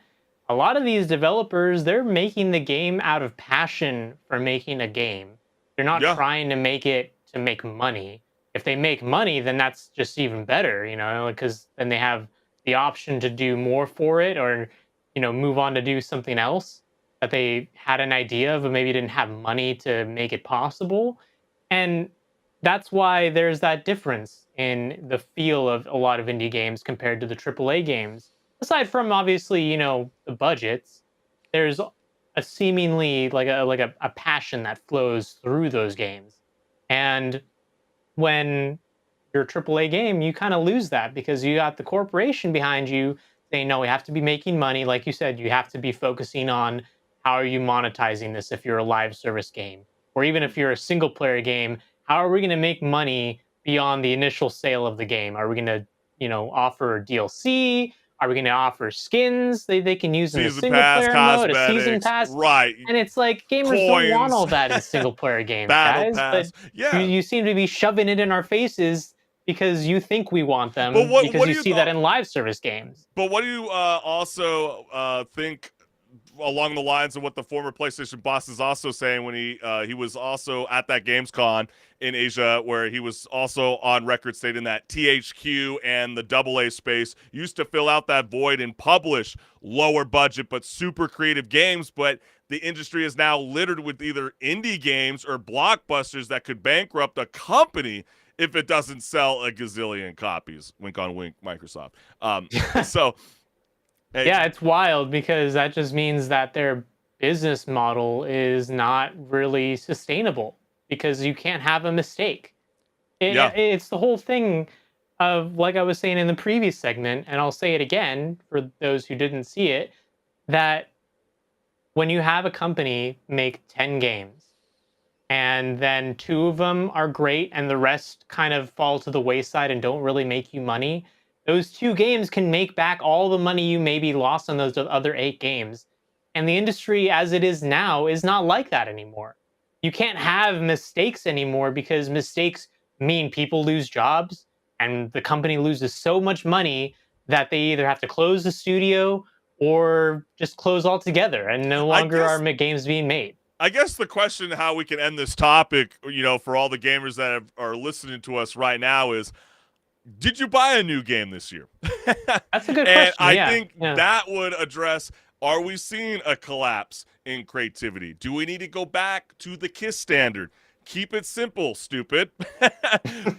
C: a lot of these developers, they're making the game out of passion for making a game. They're not trying to make it to make money. If they make money, then that's just even better, because then they have the option to do more for it or move on to do something else that they had an idea of, but maybe didn't have money to make it possible. And that's why there's that difference in the feel of a lot of indie games compared to the AAA games. Aside from obviously, the budgets, there's a seemingly like a passion that flows through those games. And when you're a AAA game, you kind of lose that because you got the corporation behind you saying, no, we have to be making money. Like you said, you have to be focusing on how are you monetizing this if you're a live service game? Or even if you're a single player game, how are we going to make money beyond the initial sale of the game? Are we going to, offer DLC? Are we going to offer skins they can use in the single player mode, a season pass?
B: Right.
C: And it's like gamers don't want all that in single player games, guys.
B: Pass.
C: But you seem to be shoving it in our faces because you think we want them because you see that in live service games.
B: But what do you also think along the lines of what the former PlayStation boss is also saying when he was also at that Gamescom in Asia, where he was also on record stating that THQ and the AA space used to fill out that void and publish lower budget but super creative games, but the industry is now littered with either indie games or blockbusters that could bankrupt a company if it doesn't sell a gazillion copies. Wink on wink, Microsoft. So...
C: Yeah, it's wild because that just means that their business model is not really sustainable because you can't have a mistake. It's the whole thing of, like I was saying in the previous segment, and I'll say it again for those who didn't see it, that when you have a company make 10 games and then 2 of them are great and the rest kind of fall to the wayside and don't really make you money, those 2 games can make back all the money you maybe lost on those other 8 games. And the industry as it is now is not like that anymore. You can't have mistakes anymore because mistakes mean people lose jobs and the company loses so much money that they either have to close the studio or just close altogether and no longer are games being made.
B: I guess the question how we can end this topic, for all the gamers that are listening to us right now is, did you buy a new game this year?
C: That's a good question.
B: And I think that would address, are we seeing a collapse in creativity? Do we need to go back to the KISS standard? Keep it simple, stupid.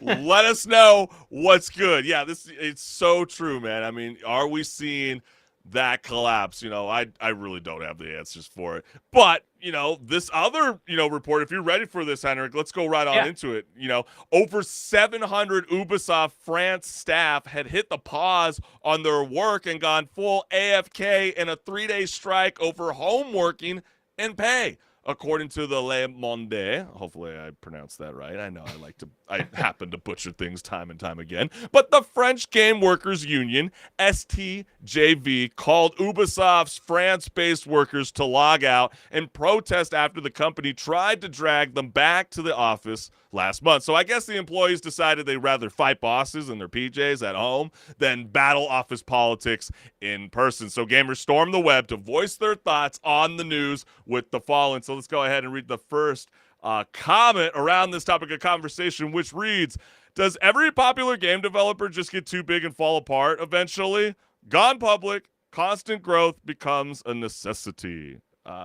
B: Let us know what's good. Yeah, it's so true, man. I mean, are we seeing that collapse? I really don't have the answers for it. But, this other, report, if you're ready for this, HenricK, let's go right on into it. Over 700 Ubisoft France staff had hit the pause on their work and gone full AFK in a 3-day strike over home working and pay. According to the Le Monde, hopefully I pronounced that right. I know I happen to butcher things time and time again. But the French Game Workers Union, STJV, called Ubisoft's France-based workers to log out and protest after the company tried to drag them back to the office last month. So I guess the employees decided they'd rather fight bosses in their PJs at home than battle office politics in person. So gamers stormed the web to voice their thoughts on the news with the following. So let's go ahead and read the first comment around this topic of conversation, which reads, does every popular game developer just get too big and fall apart eventually? Gone public, constant growth becomes a necessity.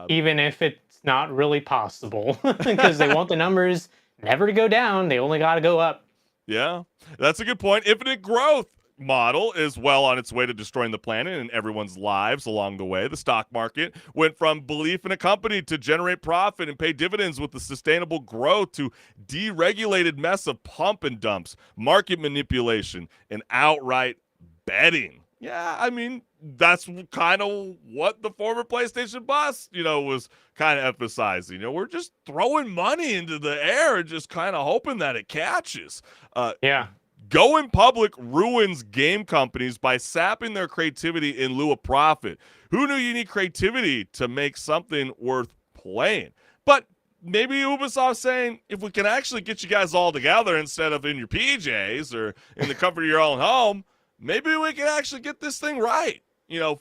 C: Even if it's not really possible, because they want the numbers never to go down. They only got to go up.
B: Yeah, that's a good point. Infinite growth model is well on its way to destroying the planet and everyone's lives along the way. The stock market went from belief in a company to generate profit and pay dividends with the sustainable growth to deregulated mess of pump and dumps, market manipulation, and outright betting. Yeah, I mean, that's kind of what the former PlayStation boss, was kind of emphasizing. We're just throwing money into the air and just kind of hoping that it catches.
C: Yeah.
B: Going public ruins game companies by sapping their creativity in lieu of profit. Who knew you need creativity to make something worth playing? But maybe Ubisoft's saying, if we can actually get you guys all together instead of in your PJs or in the comfort of your own home, maybe we can actually get this thing right,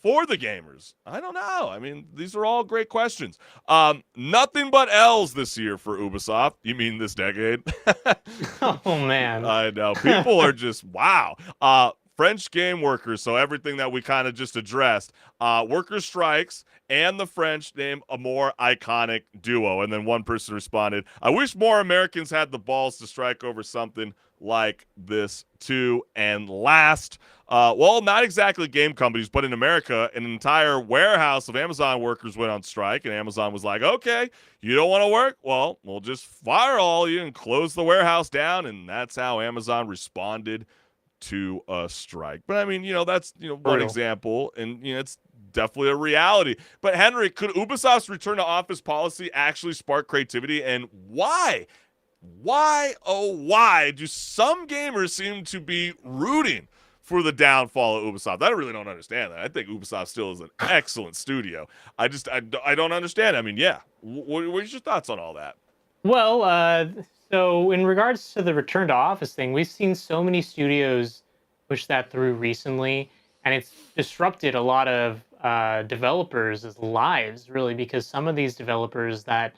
B: for the gamers. I don't know. I mean, these are all great questions. Nothing but L's this year for Ubisoft. You mean this decade?
C: Oh, man.
B: I know. People are just, wow. French game workers, so everything that we kind of just addressed. Worker strikes and the French name a more iconic duo. And then one person responded, I wish more Americans had the balls to strike over something like this too. And last, well, not exactly game companies, but in America, an entire warehouse of Amazon workers went on strike, and Amazon was like, okay, you don't want to work? Well, we'll just fire all you and close the warehouse down. And that's how Amazon responded to a strike. But I mean, that's, one example, and, it's definitely a reality. But Henry, could Ubisoft's return to office policy actually spark creativity, and why? Why do some gamers seem to be rooting for the downfall of Ubisoft? I really don't understand that. I think Ubisoft still is an excellent studio. I don't understand. I mean, yeah. What's your thoughts on all that?
C: Well, so in regards to the return to office thing, we've seen so many studios push that through recently, and it's disrupted a lot of developers' lives, really, because some of these developers that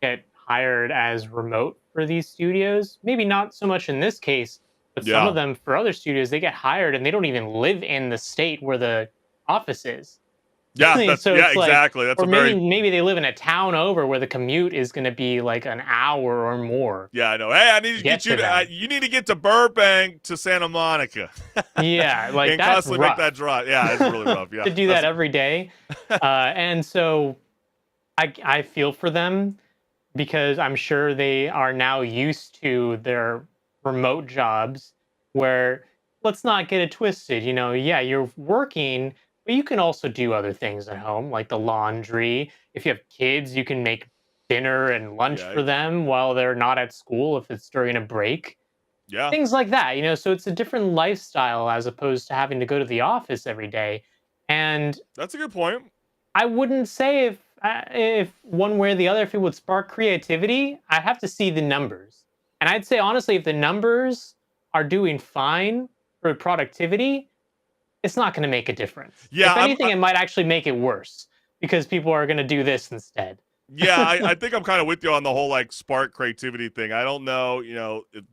C: get hired as remote for these studios, maybe not so much in this case, but some of them for other studios, they get hired and they don't even live in the state where the office is.
B: Yeah,
C: exactly.
B: That's
C: or maybe they live in a town over where the commute is going to be like an hour or more.
B: Yeah, I know. Hey, I need to get you to. You need to get to Burbank to Santa Monica.
C: Yeah, like
B: and
C: that's
B: constantly
C: rough.
B: make that drive. Yeah, it's really rough. Yeah,
C: to do that every day, and so I feel for them because I'm sure they are now used to their remote jobs. Where let's not get it twisted. Yeah, you're working. But you can also do other things at home, like the laundry. If you have kids, you can make dinner and lunch for them while they're not at school if it's during a break.
B: Yeah.
C: Things like that, so it's a different lifestyle as opposed to having to go to the office every day. And
B: that's a good point.
C: I wouldn't say if one way or the other, if it would spark creativity, I'd have to see the numbers. And I'd say, honestly, if the numbers are doing fine for productivity, it's not going to make a difference.
B: Yeah,
C: if anything, it might actually make it worse because people are going to do this instead.
B: Yeah, I think I'm kind of with you on the whole spark creativity thing. I don't know,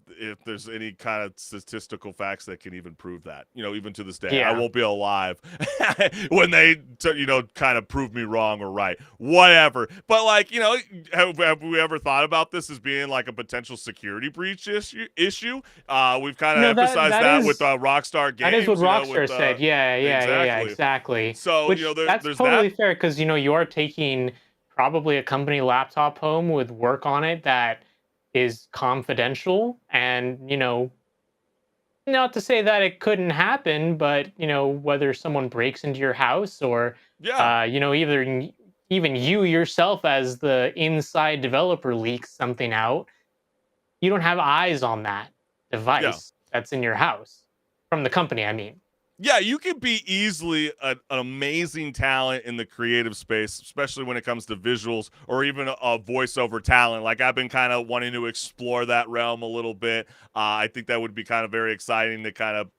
B: if there's any kind of statistical facts that can even prove that. Even to this day,
C: Yeah.
B: I won't be alive when they, kind of prove me wrong or right. Whatever. But have we ever thought about this as being like a potential security breach issue? We've kind of emphasized that with Rockstar Games.
C: That is what Rockstar said. Yeah, exactly.
B: So
C: that's
B: there's
C: totally
B: that.
C: fair because you are taking probably a company laptop home with work on it that is confidential, and not to say that it couldn't happen, but whether someone breaks into your house or either even you yourself as the inside developer leaks something out, you don't have eyes on that
B: Yeah.
C: device that's in your house from the company, I mean.
B: Yeah, you can be easily an amazing talent in the creative space, especially when it comes to visuals or even a voiceover talent. Like I've been kind of wanting to explore that realm a little bit. I think that would be kind of very exciting to kind of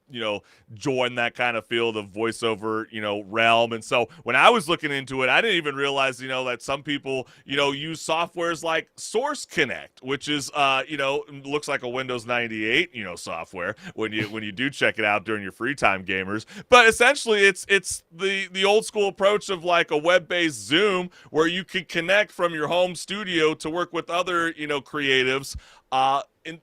B: join that kind of field of voiceover realm. And so when I was looking into it, I didn't even realize that some people use softwares like Source Connect, which is looks like a Windows 98 software when you do check it out during your free time gamers. But essentially it's the old school approach of like a web-based Zoom where you could connect from your home studio to work with other creatives in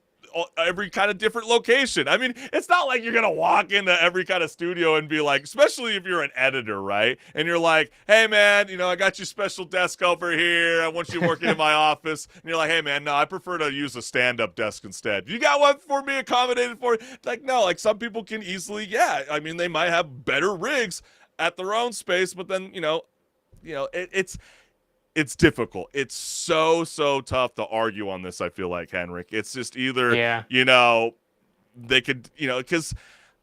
B: every kind of different location. I mean, it's not like you're gonna walk into every kind of studio and be like, especially if you're an editor, right? And you're like, hey man, I got your special desk over here. I want you working in my office. And you're like, hey man, no, I prefer to use a stand-up desk instead. You got one for me accommodated for? Like, no, like some people can easily, yeah. I mean, they might have better rigs at their own space, but then it's difficult. It's so tough to argue on this, I feel like, HenricK. It's just either, they could, because,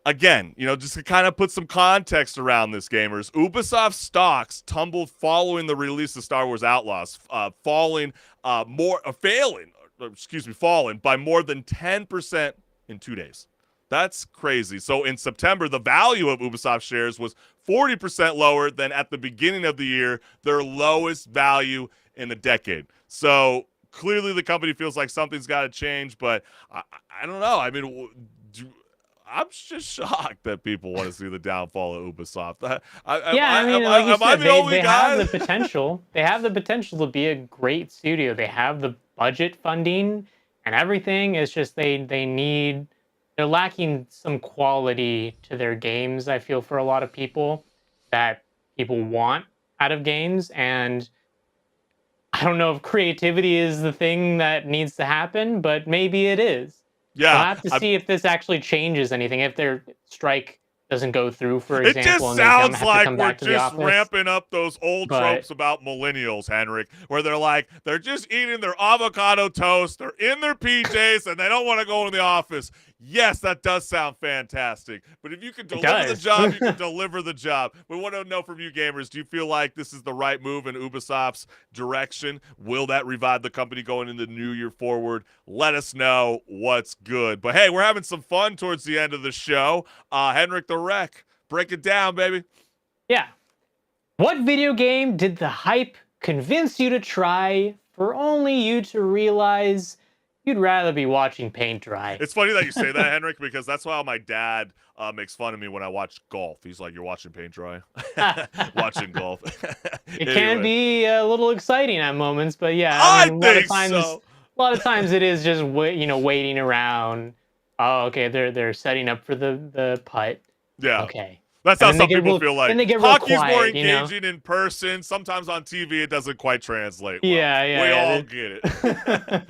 B: again, just to kind of put some context around this, gamers, Ubisoft stocks tumbled following the release of Star Wars Outlaws, falling by more than 10% in 2 days. That's crazy. So in September, the value of Ubisoft shares was 40% lower than at the beginning of the year, their lowest value in a decade. So clearly the company feels like something's got to change, but I don't know. I mean, I'm just shocked that people want to see the downfall of Ubisoft.
C: Like you said, they have the potential. They have the potential to be a great studio. They have the budget funding and everything. It's just they're lacking some quality to their games, I feel, for a lot of people that people want out of games. And I don't know if creativity is the thing that needs to happen, but maybe it is.
B: Yeah.
C: We'll have to see if this actually changes anything, if their strike doesn't go through, for
B: It
C: example.
B: just sounds like
C: come
B: we're
C: back to the
B: just
C: office.
B: ramping up those old tropes about millennials, HenricK, where they're just eating their avocado toast, they're in their PJs, and they don't want to go into the office. Yes, that does sound fantastic. But if you can deliver the job, you can deliver the job. We want to know from you gamers, do you feel like this is the right move in Ubisoft's direction? Will that revive the company going into the new year forward? Let us know what's good. But hey, we're having some fun towards the end of the show. HenricK the Wreck, break it down, baby.
C: Yeah. What video game did the hype convince you to try for only you to realize you'd rather be watching paint dry?
B: It's funny that you say that, HenricK, because that's why my dad makes fun of me when I watch golf. He's like, you're watching paint dry? Watching golf.
C: It can be a little exciting at moments, but yeah.
B: I
C: mean,
B: think
C: a lot of times it is just waiting around. Oh, okay, they're setting up for the putt.
B: Yeah.
C: Okay.
B: That's how some people feel like.
C: Then they get
B: Hockey's
C: quiet,
B: more engaging in person. Sometimes on TV it doesn't quite translate well. We all get it.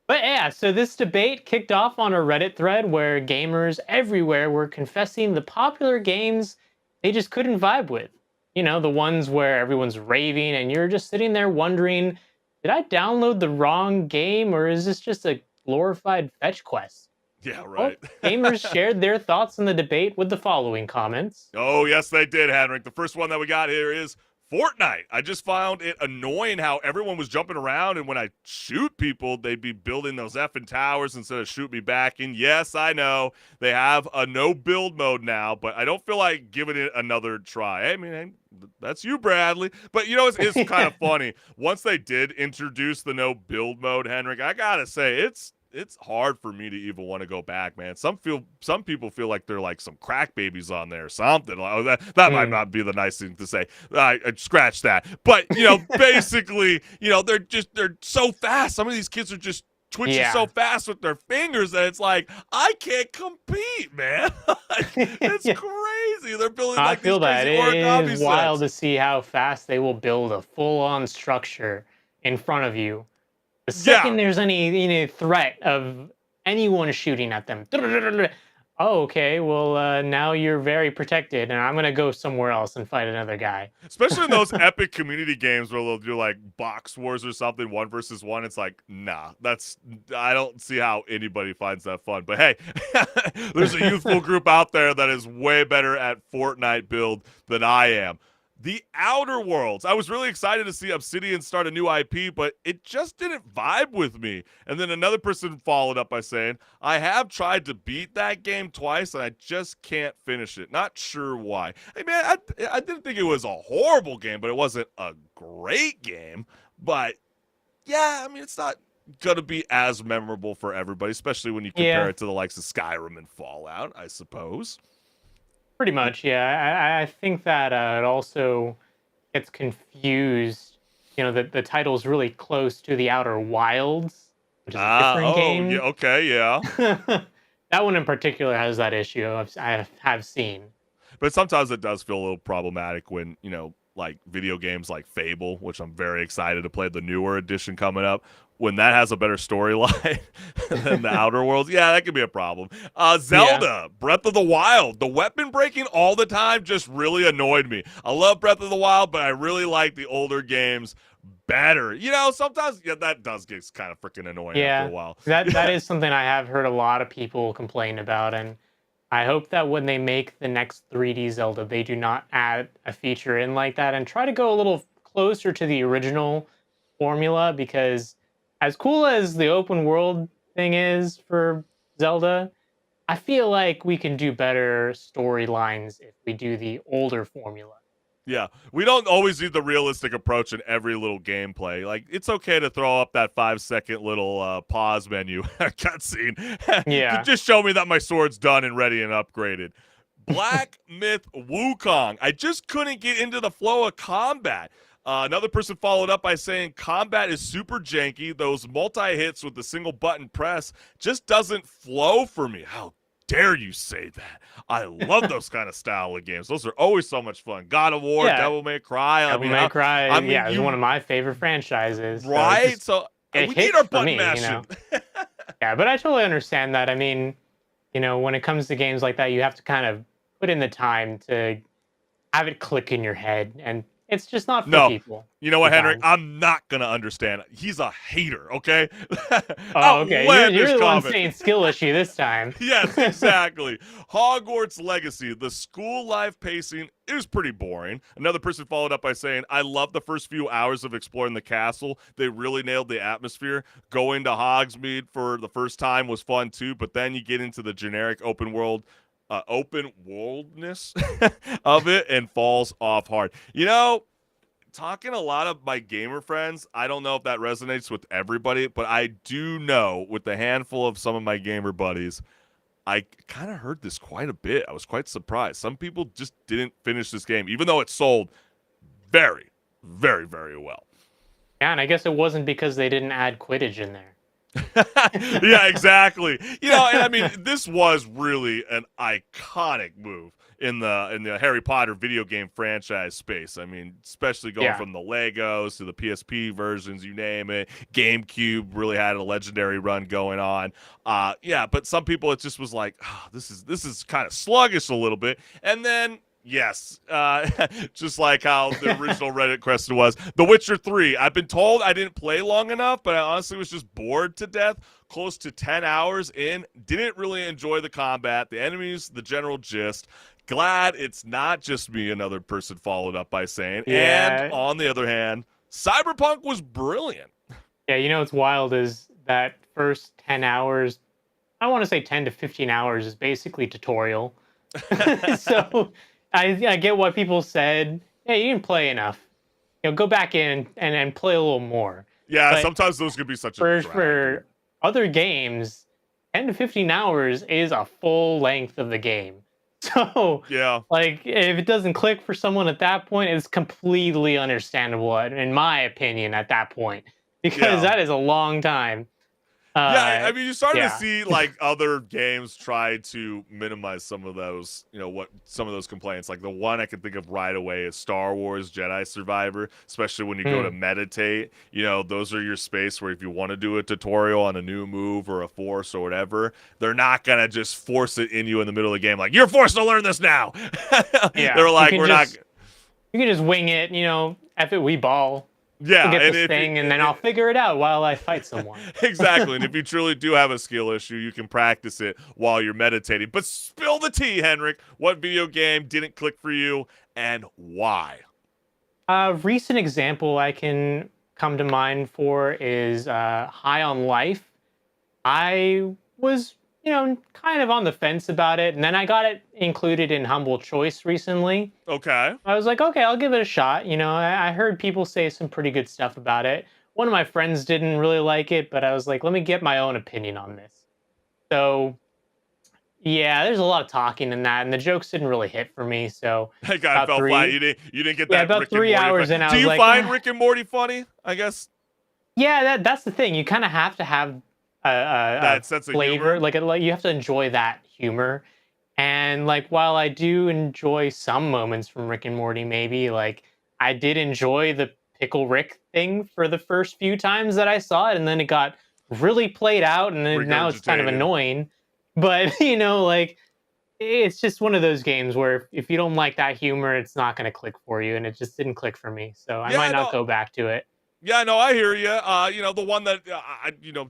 C: But yeah, so this debate kicked off on a Reddit thread where gamers everywhere were confessing the popular games they just couldn't vibe with. The ones where everyone's raving and you're just sitting there wondering, did I download the wrong game or is this just a glorified fetch quest?
B: Yeah, right.
C: Well, gamers shared their thoughts in the debate with the following comments.
B: Oh, yes, they did, HenricK. The first one that we got here is Fortnite. I just found it annoying how everyone was jumping around, and when I shoot people, they'd be building those effing towers instead of shoot me back. And yes, I know they have a no build mode now, but I don't feel like giving it another try. I mean, that's you, Bradley. But it's kind of funny. Once they did introduce the no build mode, HenricK, I gotta say it's hard for me to even want to go back, man. Some people feel like they're like some crack babies on there or something. That might not be the nice thing to say. I scratch that. But basically, they're so fast. Some of these kids are just twitching so fast with their fingers that it's like, I can't compete, man. It's crazy. They're building like these crazy origami
C: sets. It is wild to see how fast they will build a full-on structure in front of you. The second there's any threat of anyone shooting at them, oh, okay, well, now you're very protected, and I'm gonna go somewhere else and fight another guy.
B: Especially in those epic community games where they'll do like box wars or something, 1 versus 1. It's like, nah, I don't see how anybody finds that fun. But hey, there's a youthful group out there that is way better at Fortnite build than I am. The Outer Worlds. I was really excited to see Obsidian start a new IP, but it just didn't vibe with me. And then another person followed up by saying, I have tried to beat that game twice, and I just can't finish it. Not sure why. I mean, I didn't think it was a horrible game, but it wasn't a great game. But, yeah, I mean, it's not going to be as memorable for everybody, especially when you compare it to the likes of Skyrim and Fallout, I suppose.
C: Pretty much, yeah. I think that it also gets confused. You know, the title's really close to the Outer Wilds, which is a different game.
B: Yeah, okay, yeah.
C: That one in particular has that issue I have seen.
B: But sometimes it does feel a little problematic when, like video games like Fable, which I'm very excited to play the newer edition coming up, when that has a better storyline than the Outer Worlds. Yeah, that could be a problem. Zelda, Breath of the Wild, the weapon breaking all the time just really annoyed me. I love Breath of the Wild, but I really like the older games better. Sometimes that does get kind of freaking annoying after a while.
C: That is something I have heard a lot of people complain about, and I hope that when they make the next 3D Zelda, they do not add a feature in like that and try to go a little closer to the original formula, because as cool as the open world thing is for Zelda, I feel like we can do better storylines if we do the older formula.
B: Yeah, we don't always need the realistic approach in every little gameplay. Like, it's okay to throw up that 5-second little pause menu cutscene.
C: Yeah.
B: Just show me that my sword's done and ready and upgraded. Black Myth Wukong. I just couldn't get into the flow of combat. Another person followed up by saying combat is super janky. Those multi-hits with the single button press just doesn't flow for me. How dare you say that? I love those kind of style of games. Those are always so much fun. God of War, Devil May Cry.
C: Devil May Cry, is one of my favorite franchises.
B: Right? So we need our button mashing.
C: Yeah, but I totally understand that. I mean, when it comes to games like that, you have to kind of put in the time to have it click in your head, and it's just not for people.
B: You know what, HenricK? I'm not going to understand. He's a hater, okay?
C: Oh, okay. You're the one saying skill issue this time.
B: Yes, exactly. Hogwarts Legacy. The school life pacing is pretty boring. Another person followed up by saying, I love the first few hours of exploring the castle. They really nailed the atmosphere. Going to Hogsmeade for the first time was fun too, but then you get into the generic open worldness of it and falls off hard. Talking a lot of my gamer friends, I don't know if that resonates with everybody, but I do know with the handful of some of my gamer buddies, I kind of heard this quite a bit. I was quite surprised. Some people just didn't finish this game, even though it sold very, very, very well.
C: Yeah, and I guess it wasn't because they didn't add Quidditch in there.
B: Yeah, exactly. And I mean, this was really an iconic move in the Harry Potter video game franchise space. I mean, especially going from the Legos to the PSP versions, you name it. GameCube really had a legendary run going on. But some people, it just was like, this is kind of sluggish a little bit. And then yes, just like how the original Reddit question was. The Witcher 3. I've been told I didn't play long enough, but I honestly was just bored to death. Close to 10 hours in. Didn't really enjoy the combat, the enemies, the general gist. Glad it's not just me, another person followed up by saying. Yeah. And on the other hand, Cyberpunk was brilliant.
C: Yeah, what's wild is that first 10 hours, I want to say 10 to 15 hours is basically tutorial. So I get what people said. Hey, you didn't play enough. Go back in and play a little more.
B: Yeah,
C: but
B: sometimes those could be such a drag.
C: For other games, 10 to 15 hours is a full length of the game. So, if it doesn't click for someone at that point, it's completely understandable, in my opinion, at that point, because that is a long time.
B: Yeah, I mean, you're starting to
C: Yeah.
B: see like other games try to minimize some of those, some of those complaints. Like the one I can think of right away is Star Wars Jedi Survivor, especially when you go to meditate. Those are your space where if you want to do a tutorial on a new move or a force or whatever, they're not gonna just force it in you in the middle of the game. Like you're forced to learn this now.
C: Yeah.
B: They're like, we're not.
C: You can just wing it, F it, we ball.
B: Yeah,
C: I'll get
B: and
C: this
B: if
C: thing,
B: you,
C: and then I'll figure it out while I fight someone.
B: exactly. And if you truly do have a skill issue, you can practice it while you're meditating. But spill the tea, HenricK. What video game didn't click for you and why?
C: A recent example I can come to mind for is High on Life. I was, kind of on the fence about it, and then I got it included in Humble Choice recently.
B: Okay.
C: I was like, okay, I'll give it a shot. I heard people say some pretty good stuff about it. One of my friends didn't really like it, but I was like, let me get my own opinion on this. So, yeah, there's a lot of talking in that, and the jokes didn't really hit for me. So,
B: That guy fell flat. You didn't get that.
C: about
B: Rick
C: 3
B: and Morty
C: hours
B: effect.
C: in, I
B: Do
C: was
B: you
C: like,
B: find Rick and Morty funny? I guess.
C: Yeah, that's the thing. You kind of have to have
B: That
C: a
B: sense of
C: flavor,
B: humor?
C: like you have to enjoy that humor. And like, while I do enjoy some moments from Rick and Morty, maybe like I did enjoy the Pickle Rick thing for the first few times that I saw it, and then it got really played out, and then now it's kind of
B: Regurgitated.
C: annoying. But like it's just one of those games where if you don't like that humor, it's not going to click for you, and it just didn't click for me. So I
B: Yeah,
C: might
B: no.
C: not go back to it.
B: Yeah, no, I hear you. The one that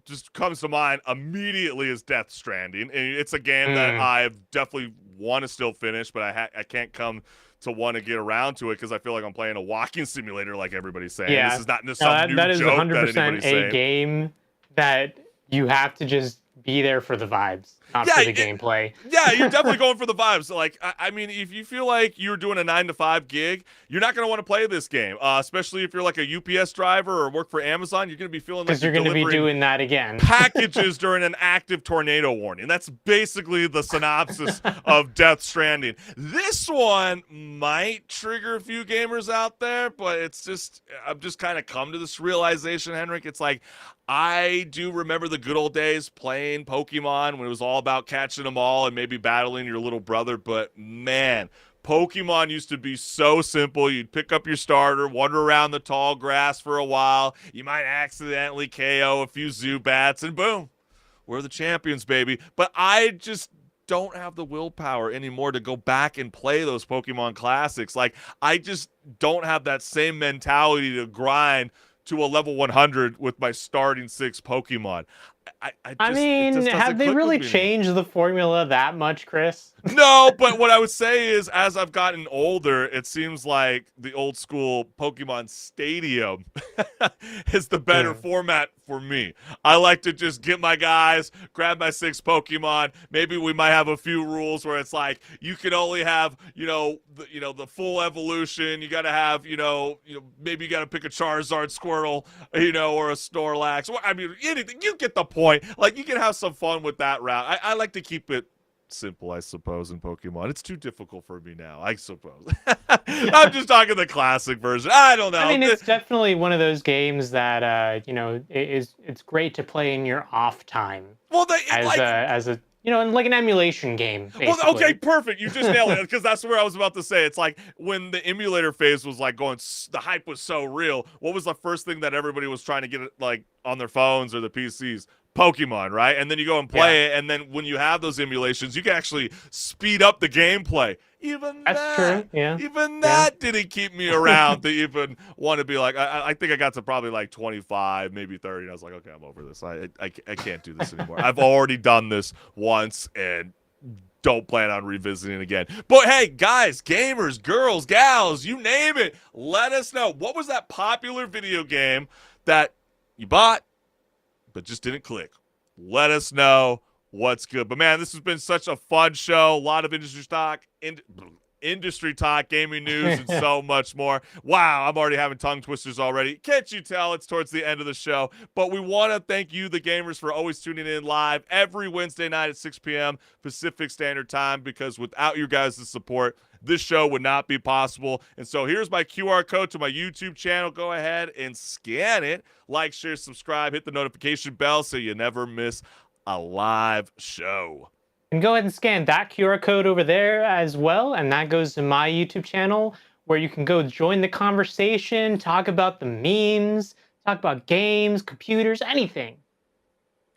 B: just comes to mind immediately is Death Stranding, and it's a game that I definitely want to still finish, but I can't come to want to get around to it because I feel like I'm playing a walking simulator, like everybody's saying.
C: Yeah,
B: This is not some new
C: that is
B: joke
C: 100%
B: that anybody's
C: a
B: saying.
C: game that you have to just be there for the vibes, not for the gameplay.
B: Yeah, you're definitely going for the vibes. Like, I mean, if you feel like you're doing a 9-to-5 gig, you're not going to want to play this game, especially if you're like a UPS driver or work for Amazon. You're going to be feeling like
C: Because you're going to be doing that again.
B: packages during an active tornado warning. That's basically the synopsis of Death Stranding. This one might trigger a few gamers out there, but I've just kind of come to this realization, HenricK. It's like, I do remember the good old days playing Pokemon when it was all about catching them all and maybe battling your little brother. But man, Pokemon used to be so simple. You'd pick up your starter, wander around the tall grass for a while. You might accidentally KO a few Zubats, and boom, we're the champions, baby. But I just don't have the willpower anymore to go back and play those Pokemon classics. Like, I just don't have that same mentality to grind to a level 100 with my starting 6 Pokemon.
C: I mean, have they really changed the formula that much, Chris?
B: No, but what I would say is, as I've gotten older, it seems like the old school Pokemon Stadium is the better format for me. I like to just get my guys, grab my 6 Pokemon. Maybe we might have a few rules where it's like you can only have, the full evolution. You got to have, maybe you got to pick a Charizard, Squirtle, or a Snorlax. I mean, anything. You get the point. Like, you can have some fun with that route. I like to keep it simple, I suppose, in Pokemon. It's too difficult for me now, I suppose. I'm just talking the classic version. I don't know.
C: I mean, it's definitely one of those games that it's great to play in your off time.
B: Well,
C: as a like an emulation game. Basically.
B: Well, okay, perfect. You just nailed it, because that's where I was about to say. It's like when the emulator phase was like going, the hype was so real. What was the first thing that everybody was trying to get like on their phones or the PCs? Pokemon, right? And then you go and play it, and then when you have those emulations, you can actually speed up the gameplay. Even that didn't keep me around to even want to be like, I think I got to probably like 25, maybe 30. And I was like, okay, I'm over this. I can't do this anymore. I've already done this once and don't plan on revisiting again. But hey, guys, gamers, girls, gals, you name it, let us know. What was that popular video game that you bought but just didn't click? Let us know what's good. But man, this has been such a fun show. A lot of industry stock, industry talk, gaming news, and so much more. Wow, I'm already having tongue twisters already. Can't you tell it's towards the end of the show? But we want to thank you, the gamers, for always tuning in live every Wednesday night at 6 p.m. Pacific Standard Time, because without you guys' support, this show would not be possible. And so here's my QR code to my YouTube channel. Go ahead and scan it. Like, share, subscribe, hit the notification bell so you never miss a live show.
C: And go ahead and scan that QR code over there as well. And that goes to my YouTube channel, where you can go join the conversation, talk about the memes, talk about games, computers, anything.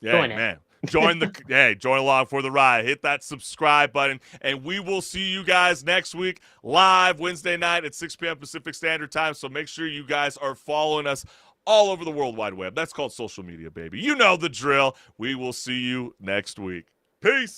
B: Yeah,
C: Join it.
B: man. Join along for the ride. Hit that subscribe button, and we will see you guys next week live Wednesday night at 6 p.m. Pacific Standard Time. So make sure you guys are following us all over the World Wide Web. That's called social media, baby. You know the drill. We will see you next week. Peace.